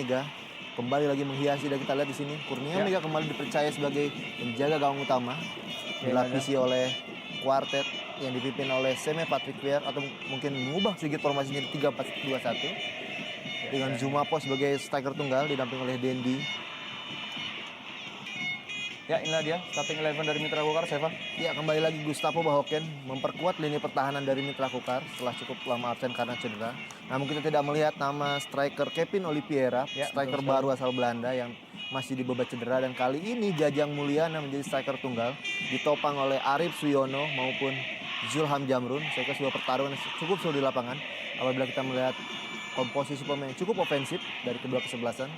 Mega kembali lagi menghiasi, dan kita lihat di sini Kurnia Mega kembali dipercaya sebagai penjaga gawang utama, dilapisi oleh kuartet yang dipimpin oleh Seme Patrick Weir, atau mungkin mengubah sedikit formasinya di 3-4-2-1 dengan Zumapo sebagai striker tunggal didamping oleh Dendi. Ya, inilah dia starting 11 dari Mitra Kukar, Seva. Ya, kembali lagi Gustavo Bahoken memperkuat lini pertahanan dari Mitra Kukar setelah cukup lama absen karena cedera. Namun kita tidak melihat nama striker Kevin Oliveira, striker baru asal Belanda yang masih dibebat cedera, dan kali ini Jajang Mulyana menjadi striker tunggal ditopang oleh Arif Suyono maupun Zulham Jamrun. Saya kira sebuah pertarungan cukup seru di lapangan apabila kita melihat komposisi pemain cukup ofensif dari kedua kesebelasan.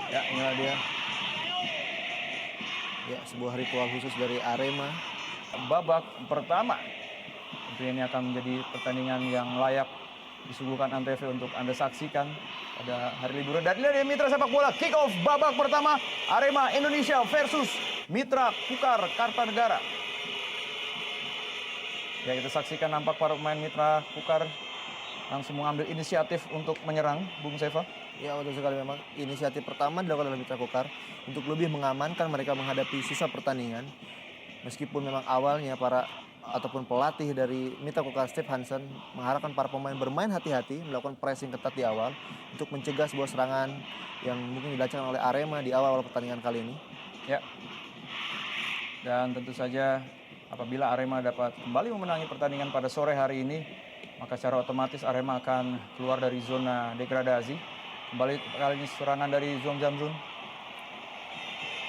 Ya, inilah dia. Ya, sebuah ritual khusus dari Arema. Babak pertama. Tentu ini akan menjadi pertandingan yang layak disuguhkan Antv untuk Anda saksikan pada hari liburan. Dan ini dia Mitra Sepak Bola kick off babak pertama Arema Indonesia versus Mitra Kukar Kartanegara. Ya, kita saksikan nampak para pemain Mitra Kukar langsung mengambil inisiatif untuk menyerang, Bung Seva. Ya, betul sekali, memang inisiatif pertama dilakukan oleh Mitra Kukar untuk lebih mengamankan mereka menghadapi sisa pertandingan. Meskipun memang awalnya ataupun pelatih dari Mitra Kukar, Steve Hansen, mengharapkan para pemain bermain hati-hati, melakukan pressing ketat di awal untuk mencegah sebuah serangan yang mungkin dilancarkan oleh Arema di awal pertandingan kali ini. Ya. Dan tentu saja apabila Arema dapat kembali memenangi pertandingan pada sore hari ini, maka secara otomatis Arema akan keluar dari zona degradasi. Kembali kali ini serangan dari Zulham Jamrun.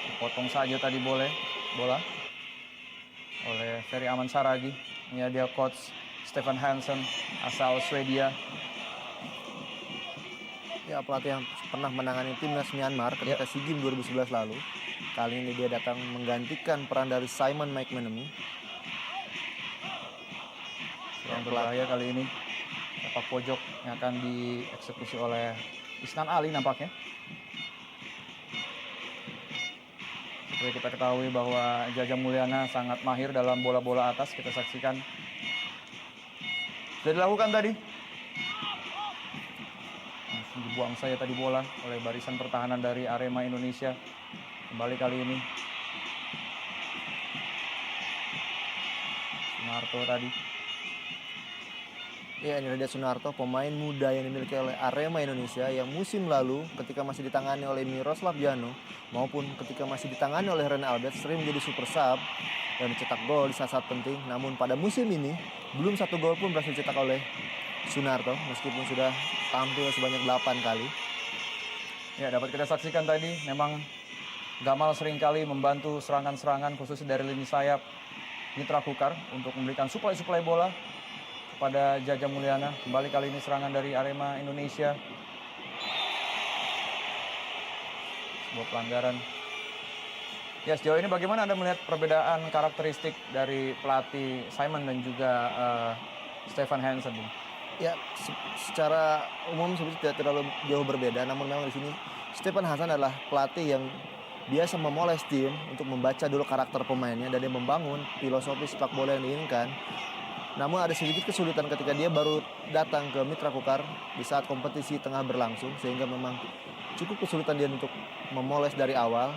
Dipotong saja tadi bola oleh Ferry Aman Saragi. Ini dia coach Stefan Hansen asal Swedia. Ya, pelatih yang pernah menangani timnas Myanmar ketika SEA Games 2011 lalu. Kali ini dia datang menggantikan peran dari Simon McManamy. Yang berbahaya kali ini sepak pojok yang akan dieksekusi oleh Isnan Ali nampaknya. Seperti kita ketahui bahwa Jajang Mulyana sangat mahir dalam bola-bola atas. Kita saksikan. Sudah dilakukan tadi. Langsung dibuang saja tadi bola oleh barisan pertahanan dari Arema Indonesia. Kembali kali ini. Sunarto tadi. Ya, ini dia Sunarto, pemain muda yang dimiliki oleh Arema Indonesia yang musim lalu ketika masih ditangani oleh Miroslav Jano maupun ketika masih ditangani oleh Rene Albert sering menjadi super sub dan mencetak gol di saat-saat penting. Namun pada musim ini belum satu gol pun berhasil dicetak oleh Sunarto meskipun sudah tampil sebanyak 8 kali. Ya, dapat kita saksikan tadi memang Gamal seringkali membantu serangan-serangan khususnya dari lini sayap Mitra Kukar untuk memberikan suplai-suplai bola pada Jajang Mulyana. Kembali kali ini serangan dari Arema Indonesia. Sebuah pelanggaran. Ya, sejauh ini bagaimana Anda melihat perbedaan karakteristik dari pelatih Simon dan juga Stefan Hansen, Bung? Ya, secara umum sebenarnya tidak terlalu jauh berbeda, namun memang di sini Stefan Hansen adalah pelatih yang biasa memoles tim untuk membaca dulu karakter pemainnya dan dia membangun filosofi sepak bola yang diinginkan. Namun ada sedikit kesulitan ketika dia baru datang ke Mitra Kukar di saat kompetisi tengah berlangsung, sehingga memang cukup kesulitan dia untuk memoles dari awal,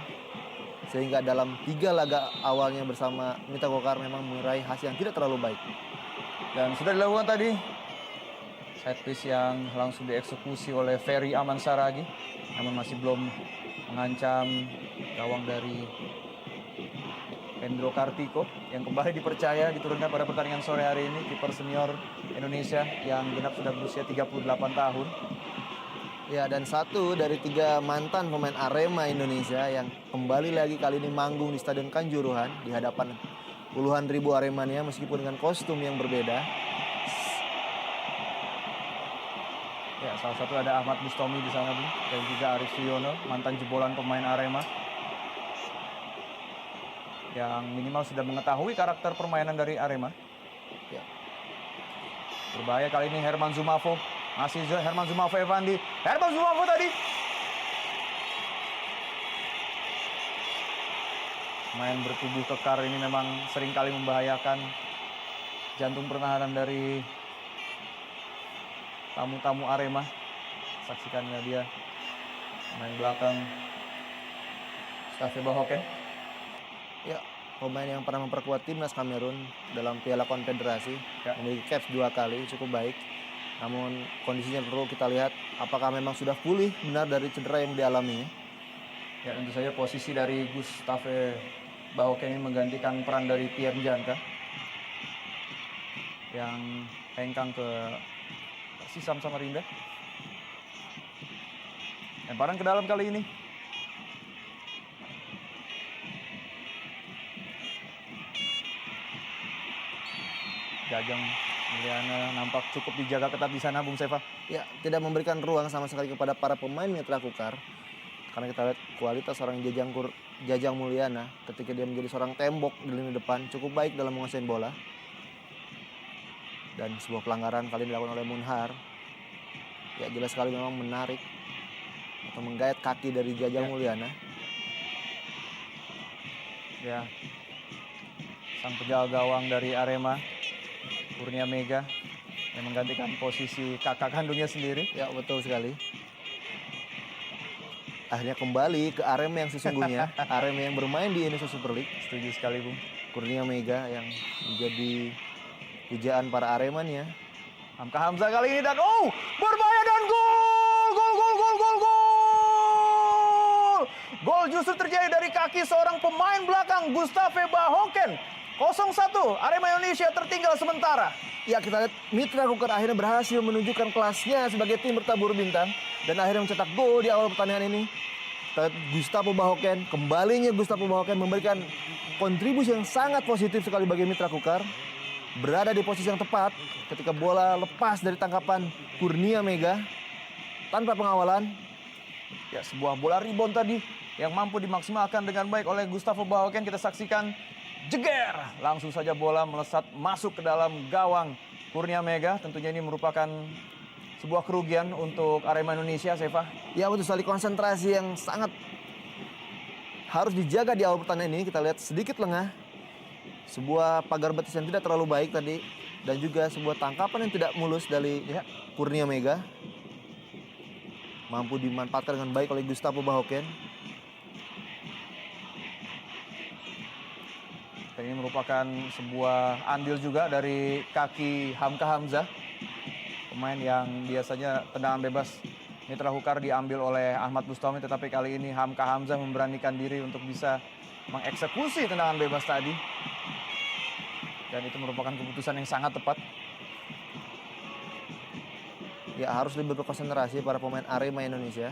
sehingga dalam 3 laga awalnya bersama Mitra Kukar memang meraih hasil yang tidak terlalu baik. Dan sudah dilakukan tadi set piece yang langsung dieksekusi oleh Ferry Aman Saragi, namun masih belum mengancam gawang dari Hendro Kartiko yang kembali dipercaya diturunkan pada pertandingan sore hari ini, kiper senior Indonesia yang genap sudah berusia 38 tahun. Ya, dan satu dari 3 mantan pemain Arema Indonesia yang kembali lagi kali ini manggung di Stadion Kanjuruhan di hadapan puluhan ribu Aremania meskipun dengan kostum yang berbeda. Ya, salah satu ada Ahmad Bustomi di sana, Bung, dan juga Arif Suyono, mantan jebolan pemain Arema, yang minimal sudah mengetahui karakter permainan dari Arema. Ya. Berbahaya kali ini Herman Zumafo. Masih Herman Zumafo Evandi. Herman Zumafo tadi. Main bertubuh kekar ini memang seringkali membahayakan jantung pertahanan dari tamu-tamu Arema. Saksikannya dia main belakang Mustafa Bahoken. Ya, pemain yang pernah memperkuat timnas Kamerun dalam Piala Konfederasi, Ya. memiliki caps 2 kali, cukup baik. Namun kondisinya perlu kita lihat apakah memang sudah pulih benar dari cedera yang dialaminya. Ya, tentu saja posisi dari Gustave Bahoken ini menggantikan peran dari Pierre Janka yang hengkang ke Persisam Samarinda. Lemparan ke dalam kali ini. Jajang Mulyana nampak cukup dijaga ketat di sana, Bung Seva. Ya, tidak memberikan ruang sama sekali kepada para pemain Mitra Kukar. Karena kita lihat kualitas seorang Jajang Mulyana ketika dia menjadi seorang tembok di lini depan cukup baik dalam menguasai bola. Dan sebuah pelanggaran kali ini dilakukan oleh Munhar. Ya, jelas sekali memang menarik atau menggayat kaki dari Jajang Mulyana. Ya, sang penjaga gawang dari Arema, Kurnia Mega, yang menggantikan posisi kakak kandungnya sendiri. Ya, betul sekali. Akhirnya kembali ke Arema yang sesungguhnya, Arema yang bermain di Indonesia Super League. Setuju sekali, Bung. Kurnia Mega yang menjadi pujaan para Aremania. Hamka Hamzah kali ini dan berbahaya dan gol! Gol justru terjadi dari kaki seorang pemain belakang Gustave Bahoken. 0-1, Arema Indonesia tertinggal sementara. Ya, kita lihat Mitra Kukar akhirnya berhasil menunjukkan kelasnya sebagai tim bertabur bintang dan akhirnya mencetak gol di awal pertandingan ini. Kita lihat Gustavo Bahoken, kembalinya Gustavo Bahoken memberikan kontribusi yang sangat positif sekali bagi Mitra Kukar. Berada di posisi yang tepat ketika bola lepas dari tangkapan Kurnia Mega tanpa pengawalan. Ya, sebuah bola rebound tadi yang mampu dimaksimalkan dengan baik oleh Gustavo Bahoken. Kita saksikan jeger, langsung saja bola melesat masuk ke dalam gawang Kurnia Mega. Tentunya ini merupakan sebuah kerugian untuk Arema Indonesia, Seva. Ya, betul sekali, konsentrasi yang sangat harus dijaga di awal pertandingan ini. Kita lihat sedikit lengah, sebuah pagar betis yang tidak terlalu baik tadi, dan juga sebuah tangkapan yang tidak mulus dari Kurnia Mega. Mampu dimanfaatkan dengan baik oleh Gustavo Bahoken. Ini merupakan sebuah andil juga dari kaki Hamka Hamzah, pemain yang biasanya tendangan bebas Mitra Kukar diambil oleh Ahmad Bustami, tetapi kali ini Hamka Hamzah memberanikan diri untuk bisa mengeksekusi tendangan bebas tadi. Dan itu merupakan keputusan yang sangat tepat. Ya, harus lebih berkonsentrasi para pemain Arema Indonesia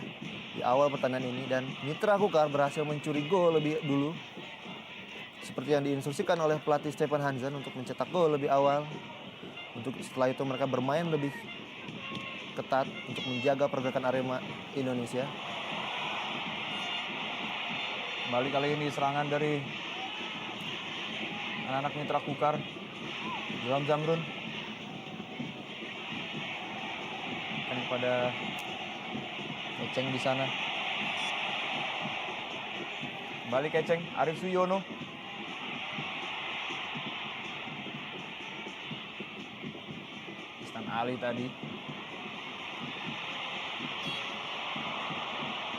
di awal pertandingan ini, dan Mitra Kukar berhasil mencuri gol lebih dulu. Seperti yang diinstruksikan oleh pelatih Stefan Hansen untuk mencetak gol lebih awal. Untuk setelah itu mereka bermain lebih ketat untuk menjaga pergerakan Arema Indonesia. Kembali kali ini serangan dari anak-anak Mitra Kukar. Ilham Zamrun. Dan kepada Keceng di sana. Kembali Keceng, Arif Suyono. Ali tadi.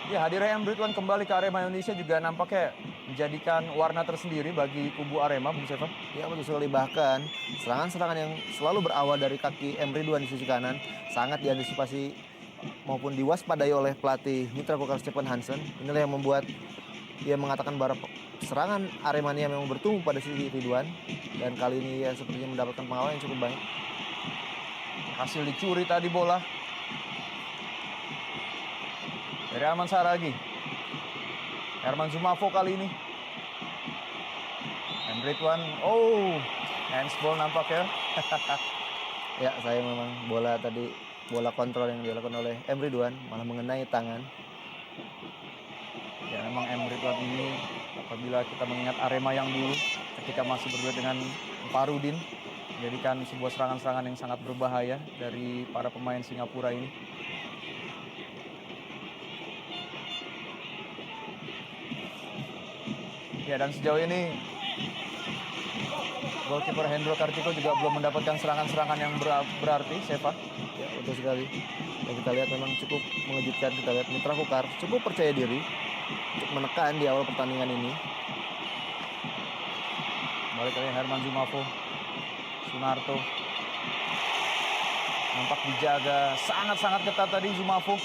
Ya, hadirnya M. Ridwan kembali ke Arema Indonesia juga nampaknya menjadikan warna tersendiri bagi kubu Arema, Bung Seva. Ya, betul sekali. Bahkan serangan-serangan yang selalu berawal dari kaki M. Ridwan di sisi kanan sangat diantisipasi maupun diwaspadai oleh pelatih Mitra Kukar Stefan Hansen. Inilah yang membuat dia mengatakan bahwa serangan Aremania memang bertumbuh pada sisi Ridwan, dan kali ini ya sepertinya mendapatkan pengawalan yang cukup baik. Hasil dicuri tadi bola dari Arman Saragi. Herman Zumafo kali ini. M. Ridwan, handsball nampak ya. Ya, saya memang bola kontrol yang dilakukan oleh M. Ridwan malah mengenai tangan. Ya, memang M. Ridwan ini apabila kita mengingat Arema yang dulu ketika masih berduet dengan Farudin, menjadikan sebuah serangan-serangan yang sangat berbahaya dari para pemain Singapura ini. Ya, dan sejauh ini Goalkeeper Hendro Kartiko juga belum mendapatkan serangan-serangan yang berarti, Seva. Ya, betul sekali. Dan kita lihat memang cukup mengejutkan. Kita lihat Mitra Kukar cukup percaya diri untuk menekan di awal pertandingan ini. Balik lagi Herman Zumafo. Sunarto. Nampak dijaga sangat-sangat ketat tadi Zumafo.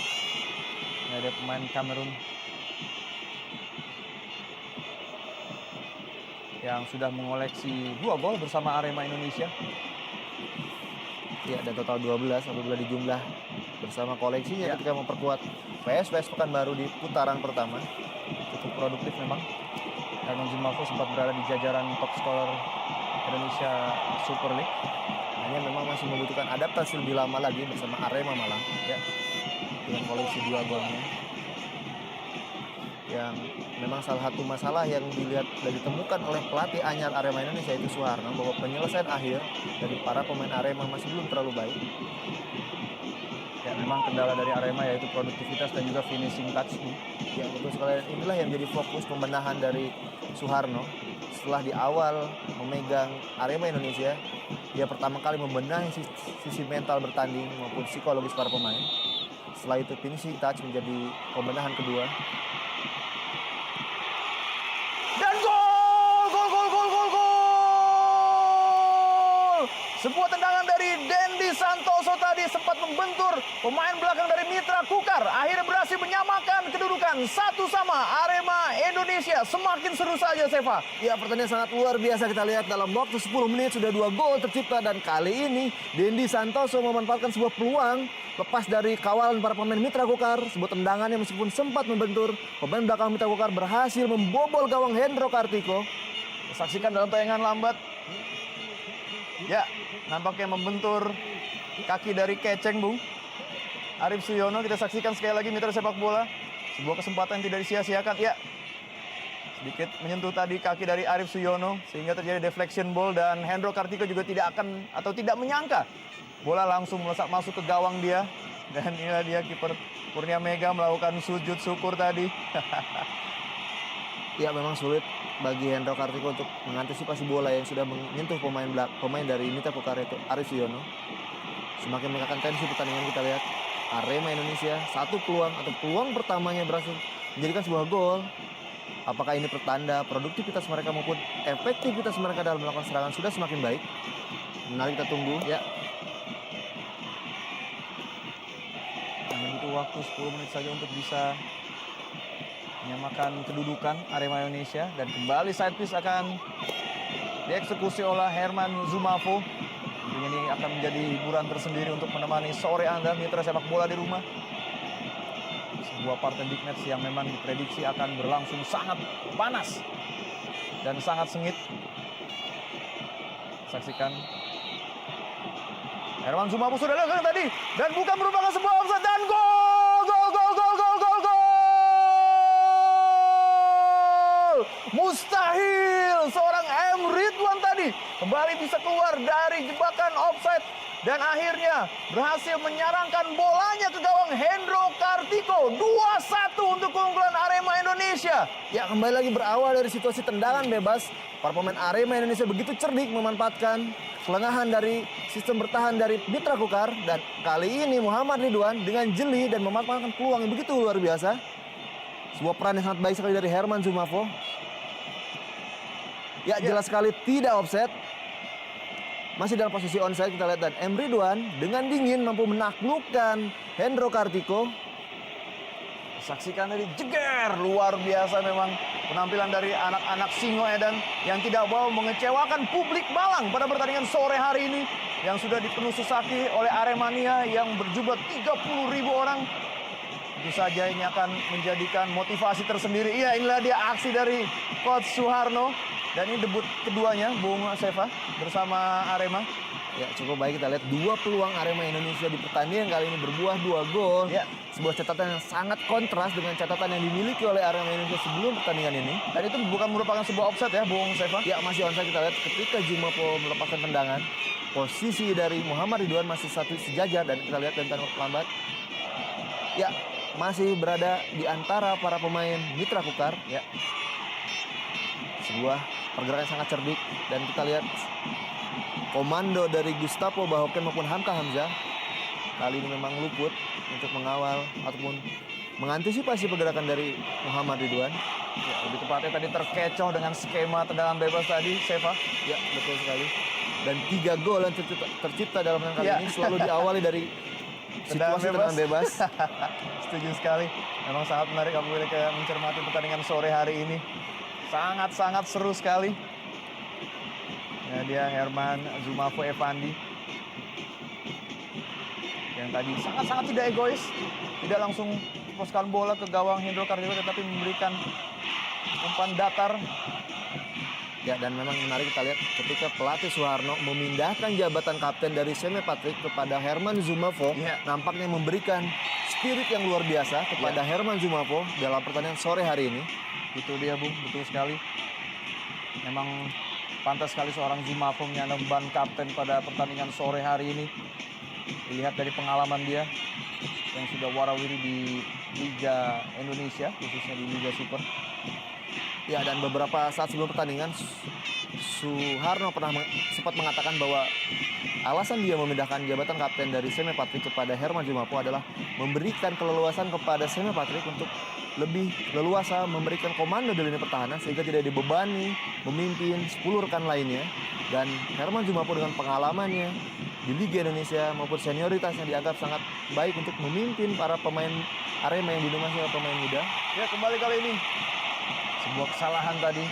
Ini ada pemain Kamerun yang sudah mengoleksi 2 gol bersama Arema Indonesia. Ya, dan total 12 apabila dijumlah bersama koleksinya Ya. ketika memperkuat PSVS Pekanbaru di putaran pertama. Cukup produktif memang. Herman Zumafo sempat berada di jajaran top scorer Indonesia Super League. Hanya memang masih membutuhkan adaptasi lebih lama lagi bersama Arema Malang ya, dengan koleksi 2 golnya. Yang memang salah satu masalah yang dilihat dan ditemukan oleh pelatih anyar Arema Indonesia itu Suharno, bahwa penyelesaian akhir dari para pemain Arema masih belum terlalu baik. Ya, memang kendala dari Arema yaitu produktivitas dan juga finishing touch. Ya, betul sekali. Inilah yang jadi fokus pembenahan dari Suharno. Setelah di awal memegang Arema Indonesia, dia pertama kali membenahi sisi mental bertanding maupun psikologis para pemain. Setelah itu finishing touch menjadi pembenahan kedua. Dan gol! Gol, gol, gol, gol, gol! Sebuah tendangan dari Dendi Santoso tadi sempat membentur pemain belakang dari Mitra Kukar. Akhirnya berhasil menyamakan kedudukan 1-1 Arema Indonesia. Semakin seru saja, Seva. Ya, pertandingan sangat luar biasa. Kita lihat dalam waktu 10 menit sudah 2 gol tercipta. Dan kali ini Dendi Santoso memanfaatkan sebuah peluang lepas dari kawalan para pemain Mitra Kukar. Sebuah tendangan yang meskipun sempat membentur pemain belakang Mitra Kukar berhasil membobol gawang Hendro Kartiko. Saksikan dalam tayangan lambat. Ya, nampaknya membentur kaki dari Keceng, Bung. Arif Suyono, kita saksikan sekali lagi mitra sepak bola. Sebuah kesempatan tidak disia-siakan. Ya, sedikit menyentuh tadi kaki dari Arif Suyono sehingga terjadi deflection ball dan Hendro Kartiko juga tidak akan atau tidak menyangka bola langsung melesat masuk ke gawang dia. Dan inilah dia kiper Kurnia Mega melakukan sujud syukur tadi. Ya, memang sulit bagi Hendro Kartiko untuk mengantisipasi bola yang sudah menyentuh pemain dari Mitra Kukar itu Arif Suyono. Semakin meningkatkan tensi pertandingan. Kita lihat Arema Indonesia satu peluang atau peluang pertamanya berhasil menjadikan sebuah gol. Apakah ini pertanda produktivitas mereka maupun efektivitas mereka dalam melakukan serangan sudah semakin baik? Menarik, kita tunggu. Ya. Hanya butuh waktu 10 menit saja untuk bisa menyamakan kedudukan Arema Indonesia. Dan kembali side piece akan dieksekusi oleh Herman Zumafo. Tentunya ini akan menjadi hiburan tersendiri untuk menemani sore Anda mitra sepak bola di rumah. Sebuah partai big match yang memang diprediksi akan berlangsung sangat panas dan sangat sengit. Saksikan Herman Zumafo sudah datang tadi dan bukan merupakan sebuah offside dan gol, gol, gol, gol, gol, gol, gol. Mustahil seorang M. Ridwan tadi kembali bisa keluar dari jebakan offside dan akhirnya berhasil menyarangkan bolanya ke gawang Hendro Kartiko. 2-1 untuk keunggulan Arema Indonesia. Ya, kembali lagi berawal dari situasi tendangan bebas. Para pemain Arema Indonesia begitu cerdik memanfaatkan kelengahan dari sistem bertahan dari Mitra Kukar. Dan kali ini Muhammad Ridwan dengan jeli dan memanfaatkan peluang yang begitu luar biasa. Sebuah peran yang sangat baik sekali dari Herman Zumafo. Ya, jelas sekali tidak offset. Masih dalam posisi onside kita lihat, dan M. Ridwan dengan dingin mampu menaklukkan Hendro Kartiko. Saksikan tadi jeger, luar biasa memang penampilan dari anak-anak Singo Edan yang tidak mau mengecewakan publik Malang pada pertandingan sore hari ini yang sudah dipenuhi sesaki oleh Aremania yang berjumlah 30.000 orang. Tentu saja ini akan menjadikan motivasi tersendiri. Iya, inilah dia aksi dari Coach Suharno. Dan ini debut keduanya, Bung Seva, bersama Arema. Ya, cukup baik. Kita lihat 2 peluang Arema Indonesia di pertandingan kali ini berbuah 2 gol. Ya. Sebuah catatan yang sangat kontras dengan catatan yang dimiliki oleh Arema Indonesia sebelum pertandingan ini. Dan itu bukan merupakan sebuah offside ya, Bung Seva? Ya, masih onside. Kita lihat ketika Zumafo melepaskan tendangan, posisi dari Muhammad Ridwan masih satu sejajar, dan kita lihat tentang lambat. Ya, masih berada di antara para pemain Mitra Kukar. Ya. Sebuah pergerakan sangat cerdik, dan kita lihat komando dari Gustavo Bahoken maupun Hamka Hamzah kali ini memang luput untuk mengawal ataupun mengantisipasi pergerakan dari Muhammad Ridwan. Ya, lebih tepatnya tadi terkecoh dengan skema tendangan bebas tadi, Seva. Ya, betul sekali. Dan 3 gol yang tercipta dalam pertandingan kali Ya. ini selalu diawali dari situasi tendangan bebas. Setuju sekali. Memang sangat menarik apabila kita mencermati pertandingan sore hari ini. Sangat-sangat seru sekali. Ya, dia Herman Zumafo Evandi yang tadi sangat-sangat tidak egois, tidak langsung lepaskan bola ke gawang Hendro Kartiko, tetapi memberikan umpan datar. Ya, dan memang menarik kita lihat ketika pelatih Suharno memindahkan jabatan kapten dari Seme Patrick kepada Herman Zumafo, Ya. nampaknya memberikan spirit yang luar biasa kepada Herman Zumafo dalam pertandingan sore hari ini. Itu dia, Bung, betul sekali. Memang pantas sekali seorang Zumafo menyandang ban kapten pada pertandingan sore hari ini. Dilihat dari pengalaman dia yang sudah warawiri di Liga Indonesia, khususnya di Liga Super. Ya, dan beberapa saat sebelum pertandingan Suharno sempat mengatakan bahwa alasan dia memindahkan jabatan kapten dari Seme Patrick kepada Herman Zumafo adalah memberikan keleluasan kepada Seme Patrick untuk lebih leluasa memberikan komando di lini pertahanan sehingga tidak dibebani memimpin 10 rekan lainnya. Dan Herman Zumafo dengan pengalamannya di Liga Indonesia maupun senioritasnya dianggap sangat baik untuk memimpin para pemain Arema yang didominasi oleh pemain muda. Ya, kembali kali ini sebuah kesalahan tadi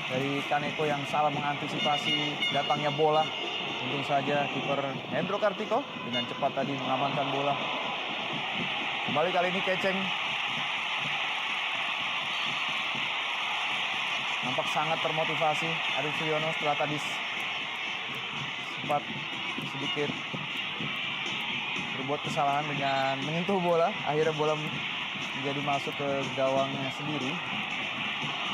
dari Kaneko yang salah mengantisipasi datangnya bola. Untung saja kiper Hendro Kartiko dengan cepat tadi mengamankan bola. Kembali kali ini Keceng nampak sangat termotivasi. Arif Suyono setelah tadi sempat sedikit berbuat kesalahan dengan menyentuh bola, akhirnya bola menjadi masuk ke gawangnya sendiri.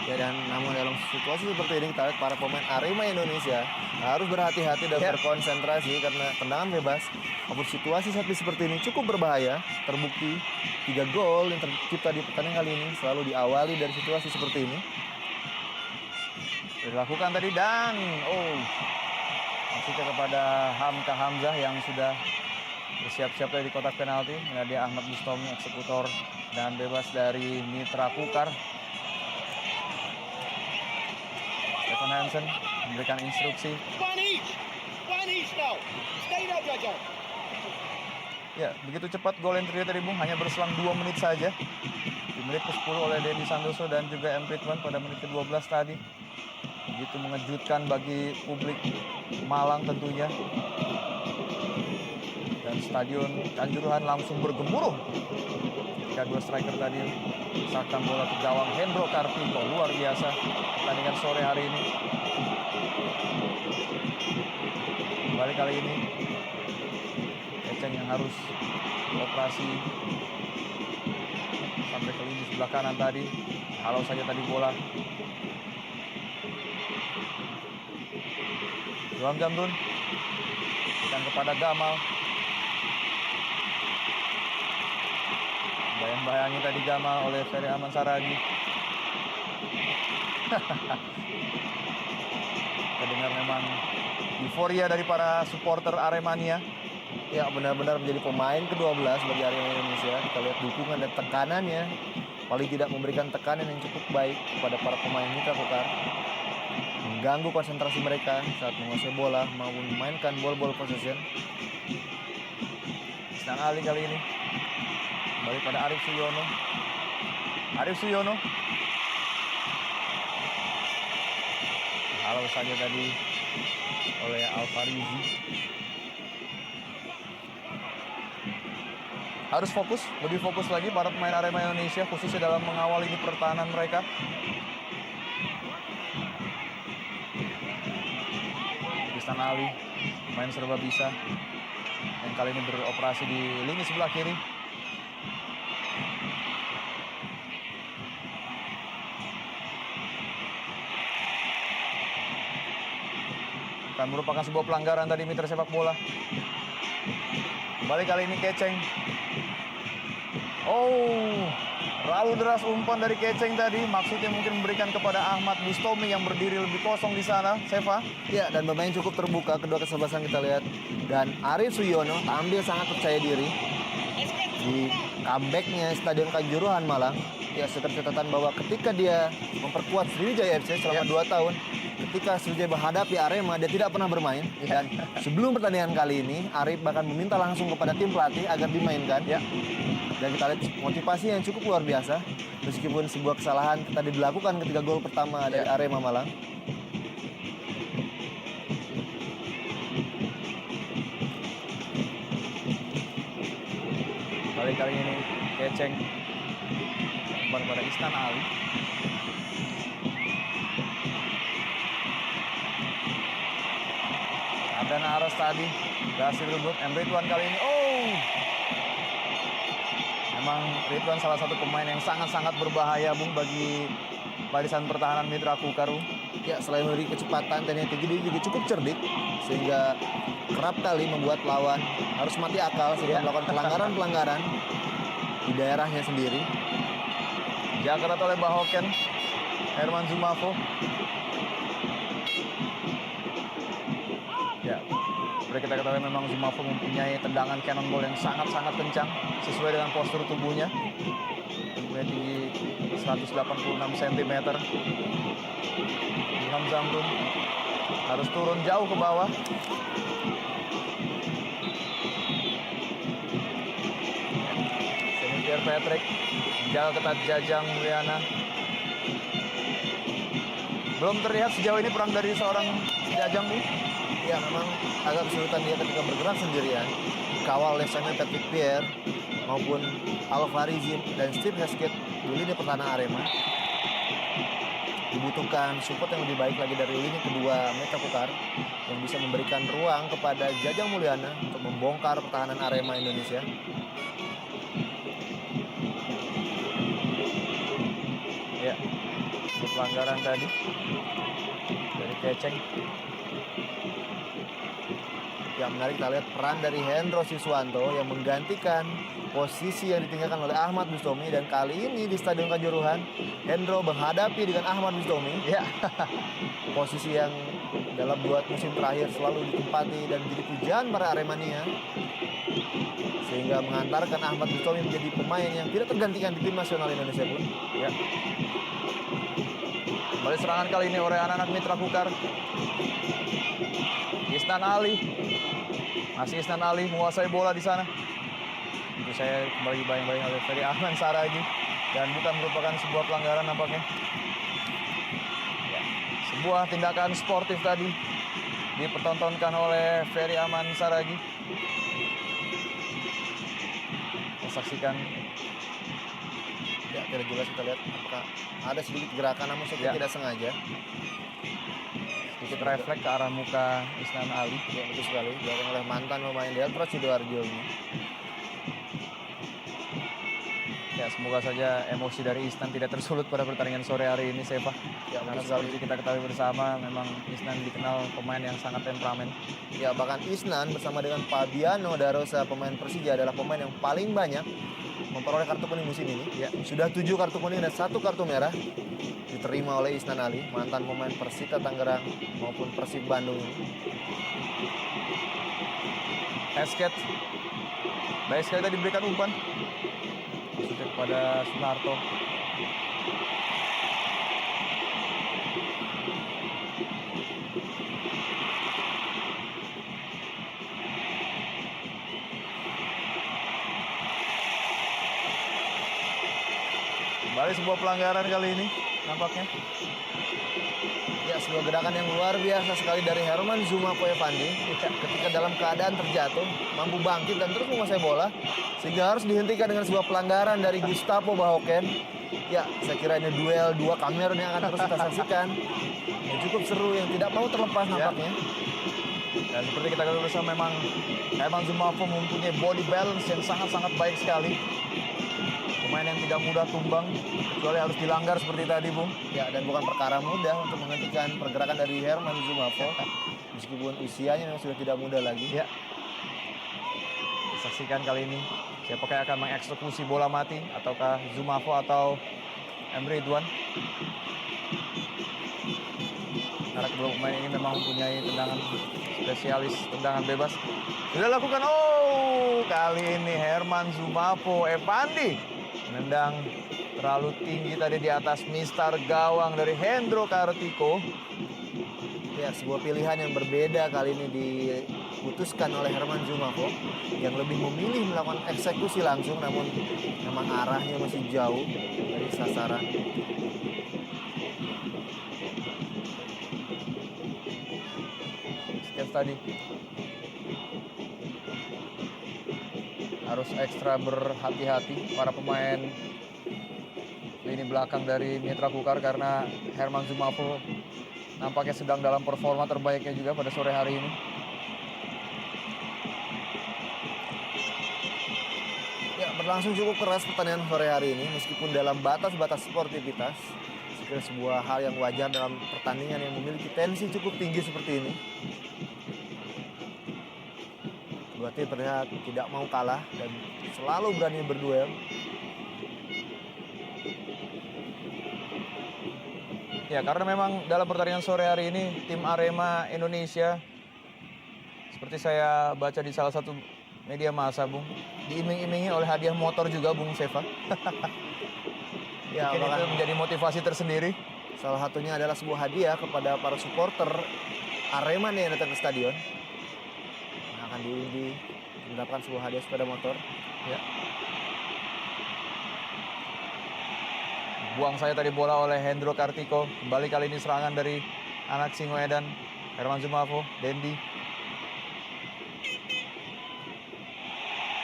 Ya, dan namun dalam situasi seperti ini kita lihat para pemain Arema Indonesia harus berhati-hati dan berkonsentrasi karena tendangan bebas maupun situasi seperti ini cukup berbahaya. Terbukti 3 gol yang tercipta di pertandingan kali ini selalu diawali dari situasi seperti ini. Dilakukan tadi dan maksudnya kepada Hamka Hamzah yang sudah bersiap-siap dari kotak penalti. Dia Ahmad Bustomi eksekutor dan bebas dari Mitra Kukar. Stefan Hansen memberikan instruksi. Ya, begitu cepat gol yang terjadi tadi, Bung, hanya berselang 2 menit saja. Di menit ke-10 oleh Denny Santoso dan juga M. Ridwan pada menit ke-12 tadi. Begitu mengejutkan bagi publik Malang tentunya. Dan stadion Kanjuruhan langsung bergemuruh ketika 2 striker tadi sakang bola ke gawang Hendro Kartiko. Luar biasa pertandingan sore hari ini. Kembali kali ini Keceng yang harus operasi sampai ke lini sebelah kanan tadi. Halau saja tadi bola. Johan Jamrun berikan kepada Gamal. Bayang-bayangi tadi Gamal oleh Ferry Aman Saragi. Kita dengar memang euforia dari para supporter Aremania. Ya, benar-benar menjadi pemain ke-12 bagi Arema Indonesia. Kita lihat dukungan dan tekanannya paling tidak memberikan tekanan yang cukup baik kepada para pemain Mitra Kukar. Mengganggu konsentrasi mereka saat menguasai bola maupun memainkan ball possession. Sedang Ali kali ini kembali pada Arif Suyono. Arif Suyono halau saja tadi oleh Alfarizi. Harus fokus, lebih fokus lagi para pemain Arema Indonesia khususnya dalam mengawal ini pertahanan mereka. Tristan Ali main serba bisa yang kali ini beroperasi di lini sebelah kiri. Akan merupakan sebuah pelanggaran tadi mitra sepak bola. Kembali kali ini Keceng. Terlalu deras umpan dari Keceng tadi, maksudnya mungkin memberikan kepada Ahmad Bustomi yang berdiri lebih kosong di sana, Seva. Ya, dan bermain cukup terbuka, kedua kesebelasan kita lihat. Dan Arif Suyono tampil sangat percaya diri di comebacknya Stadion Kanjuruhan Malang. Ya, sekedar catatan bahwa ketika dia memperkuat Sriwijaya FC selama 2 tahun, ketika Sriwijaya menghadapi Arema, dia tidak pernah bermain. Dan sebelum pertandingan kali ini, Arif bahkan meminta langsung kepada tim pelatih agar dimainkan. Ya. Dan kita lihat motivasi yang cukup luar biasa. Meskipun sebuah kesalahan tadi dilakukan ketika gol pertama dari Arema Malang. Kali ini Keceng umpan pada Isnan Ali. Ada Naras tadi berhasil rebut. Ridwan kali ini. Memang Ridwan salah satu pemain yang sangat-sangat berbahaya, Bung, bagi barisan pertahanan Mitra Kukar. Ya, selain memiliki kecepatan dan yang tinggi, dia juga cukup cerdik sehingga kerap kali membuat lawan harus mati akal sehingga melakukan pelanggaran-pelanggaran di daerahnya sendiri. Jakarta oleh Bahoken, Herman Zumafo. Ya, seperti kita ketahui memang Zumafo mempunyai tendangan cannonball yang sangat-sangat kencang sesuai dengan postur tubuhnya. Mempunyai tinggi 186 cm. Ilham Zamrun harus turun jauh ke bawah. Pierre Patrick menjaga ketat Jajang Mulyana. Belum terlihat sejauh ini perang dari seorang Jajang, Bu. Ya, memang agak kesulitan dia ketika bergerak sendirian. Kawal oleh Simon Patrick Pierre maupun Alvarizim dan Steve Hesketh di lini pertahanan Arema. Dibutuhkan support yang lebih baik lagi dari lini kedua Mitra Kukar yang bisa memberikan ruang kepada Jajang Mulyana untuk membongkar pertahanan Arema Indonesia. Ya, pelanggaran tadi dari Keceng. Yang menarik kita lihat peran dari Hendro Siswanto yang menggantikan posisi yang ditinggalkan oleh Ahmad Bustomi, dan kali ini di Stadion Kanjuruhan Hendro menghadapi dengan Ahmad Bustomi. Ya, Posisi yang dalam 2 musim terakhir selalu ditempati dan menjadi pujian para Aremania, sehingga mengantarkan Ahmad Bustomi menjadi pemain yang tidak tergantikan di tim nasional Indonesia pun. ya. Kembali serangan kali ini oleh anak-anak Mitra Kukar. Isnan Ali. Masih Isnan Ali menguasai bola di sana. Itu saya kembali bayang-bayang oleh Ferry Ahmad Saragi, dan bukan merupakan sebuah pelanggaran nampaknya. Ya, sebuah tindakan sportif tadi dipertontonkan oleh Ferry Ahmad Saragi. Kita saksikan. Ya, tidak jelas kita lihat apakah ada sedikit gerakan namun saya tidak sengaja. Sedikit refleks ke arah muka Isnan Ali. Ya, betul sekali. Dilakukan oleh mantan pemain Deltros Sidoarjo ini. Ya, semoga saja emosi dari Isnan tidak tersulut pada pertandingan sore hari ini, Seva. Ya, Karena betul sekali. seperti kita ketahui bersama, memang Isnan dikenal pemain yang sangat temperamen. Ya, bahkan Isnan bersama dengan Fabiano Darosa pemain Persija adalah pemain yang paling banyak memperoleh kartu kuning musim ini. Ya, sudah 7 kartu kuning dan 1 kartu merah diterima oleh Isnan Ali, mantan pemain Persita Tangerang maupun Persib Bandung ini. Hesketh. Baik sekali tadi diberikan umpan. Maksudnya kepada Sunarto. Kembali sebuah pelanggaran kali ini nampaknya. Ya, sebuah gerakan yang luar biasa sekali dari Herman Zumafo Evandi ketika dalam keadaan terjatuh mampu bangkit dan terus menguasai bola sehingga harus dihentikan dengan sebuah pelanggaran dari Gustavo Bahoken. Ya, saya kira ini duel 2 Kamerun yang akan terus kita saksikan. Ya, cukup seru yang tidak mau terlepas nampaknya. Dan seperti kita ketahui bersama, memang Herman Zumafo mempunyai body balance yang sangat-sangat baik sekali. Pemain yang tidak mudah tumbang, kecuali harus dilanggar seperti tadi, Bung. Ya, dan bukan perkara mudah untuk menghentikan pergerakan dari Herman Zumafo. Meskipun usianya memang sudah tidak muda lagi. Ya. Saksikan kali ini Siapakah yang akan mengeksekusi bola mati, ataukah Zumafo atau Emre Ridwan? Karena kedua pemain ini memang mempunyai tendangan spesialis, tendangan bebas. Sudah lakukan, oh kali ini Herman Zumafo Evandi menendang terlalu tinggi tadi di atas mistar gawang dari Hendro Kartiko. Ya, sebuah pilihan yang berbeda kali ini diputuskan oleh Herman Zumafo yang lebih memilih melakukan eksekusi langsung, namun memang arahnya masih jauh dari sasaran. Sketch tadi harus ekstra berhati-hati para pemain lini belakang dari Mitra Kukar karena Herman Zumafo nampaknya sedang dalam performa terbaiknya juga pada sore hari ini. Ya, berlangsung cukup keras pertandingan sore hari ini meskipun dalam batas-batas sportivitas. Sekiranya sebuah hal yang wajar dalam pertandingan yang memiliki tensi cukup tinggi seperti ini. Kedua tim terlihat tidak mau kalah dan selalu berani berduel. Ya, karena memang dalam pertandingan sore hari ini tim Arema Indonesia seperti saya baca di salah satu media massa, Bung, diiming-imingi oleh hadiah motor juga, Bung Seva. Ya, Mungkin malah itu menjadi motivasi tersendiri. salah satunya adalah sebuah hadiah kepada para supporter Arema nih yang datang ke stadion. Yang akan diundi mendapatkan sebuah hadiah sepeda motor. Ya. Buang saya tadi bola oleh Hendro Kartiko. Kembali kali ini serangan dari anak Singoedan, Herman Zumafo, Dendi.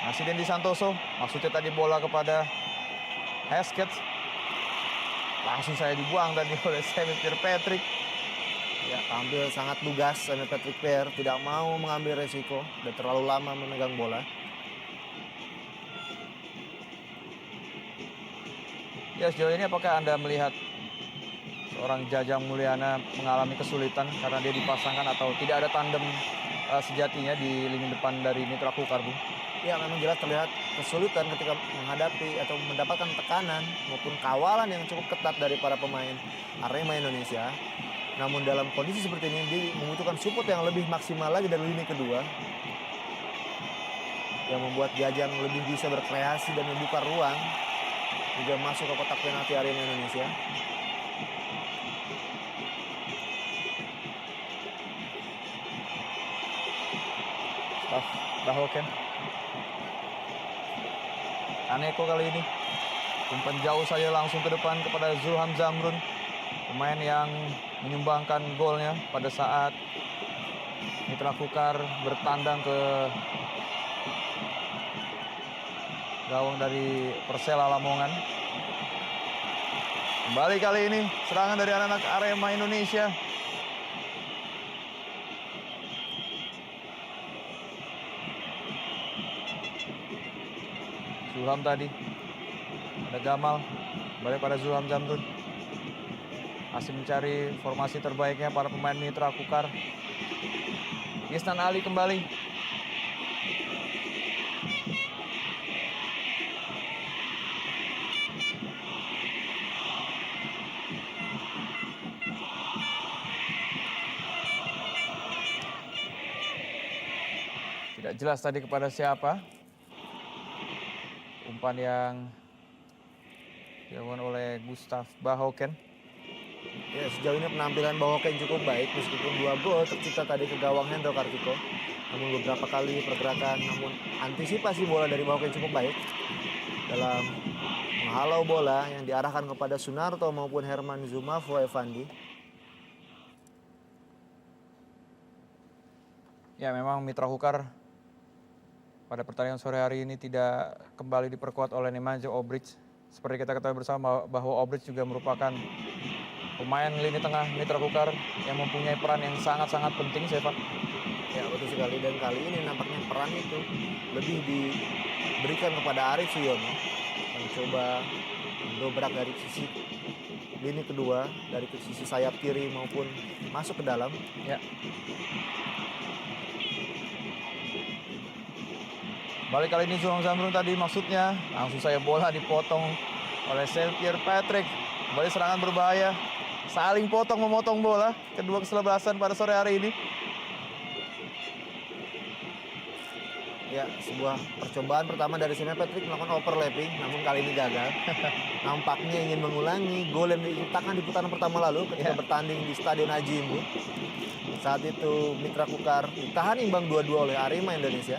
Masih Dendi Santoso. Maksudnya tadi bola kepada Haskett. Langsung saya dibuang tadi oleh Semi Patrick. Ya, tampil sangat lugas Semi Patrick Peer, tidak mau mengambil resiko dan terlalu lama memegang bola. Ya, sejauh ini apakah Anda melihat seorang Jajang Mulyana mengalami kesulitan karena dia dipasangkan atau tidak ada tandem sejatinya di lini depan dari Mitra Kukar, Bung? Ya, memang jelas terlihat kesulitan ketika menghadapi atau mendapatkan tekanan maupun kawalan yang cukup ketat dari para pemain Arema Indonesia. Namun dalam kondisi seperti ini dia membutuhkan support yang lebih maksimal lagi dari lini kedua, yang membuat Jajang lebih bisa berkreasi dan membuka ruang juga masuk ke kotak penalti Arema Indonesia. Staff Dahoken. Kaneko kali ini umpan jauh saja langsung ke depan kepada Zulham Zamrun, pemain yang menyumbangkan golnya pada saat Mitra Kukar bertandang ke gawang dari Persela Lamongan. Kembali kali ini serangan dari anak-anak Arema Indonesia. Zulham tadi, ada Gamal, kembali pada Zulham Zamrun. Masih mencari formasi terbaiknya para pemain Mitra Kukar. Isnan Ali kembali. Tidak jelas tadi kepada siapa. Umpan yang dilakukan oleh Gustav Bahoken. Ya, sejauh ini penampilan Bahoken cukup baik meskipun 2 gol tercipta tadi ke gawang Hendro Kartiko. Namun beberapa kali pergerakan, namun antisipasi bola dari Bahoken cukup baik dalam menghalau bola yang diarahkan kepada Sunarto maupun Herman Zumafo Evandi. Ya, memang Mitra Kukar pada pertandingan sore hari ini tidak kembali diperkuat oleh Nemanja Obric. Seperti kita ketahui bersama bahwa Obric juga merupakan pemain lini tengah Mitra Kukar yang mempunyai peran yang sangat-sangat penting, Seva. Ya, betul sekali, dan kali ini nampaknya peran itu lebih diberikan kepada Arif Suyono yang coba mendobrak dari sisi lini kedua, dari sisi sayap kiri maupun masuk ke dalam. Ya. Balik kali ini Zulham Zamrun tadi maksudnya. Langsung saya bola dipotong oleh Saint Pierre Patrick. Kembali serangan berbahaya. Saling potong memotong bola. Kedua kesebelasan pada sore hari ini. Ya, sebuah percobaan pertama dari Saint Pierre Patrick melakukan overlapping, namun kali ini gagal. Nampaknya ingin mengulangi gol yang diciptakan di putaran pertama lalu ketika bertanding di Stadion Haji Imbun. Saat itu Mitra Kukar ditahan imbang 2-2 oleh Arema Indonesia.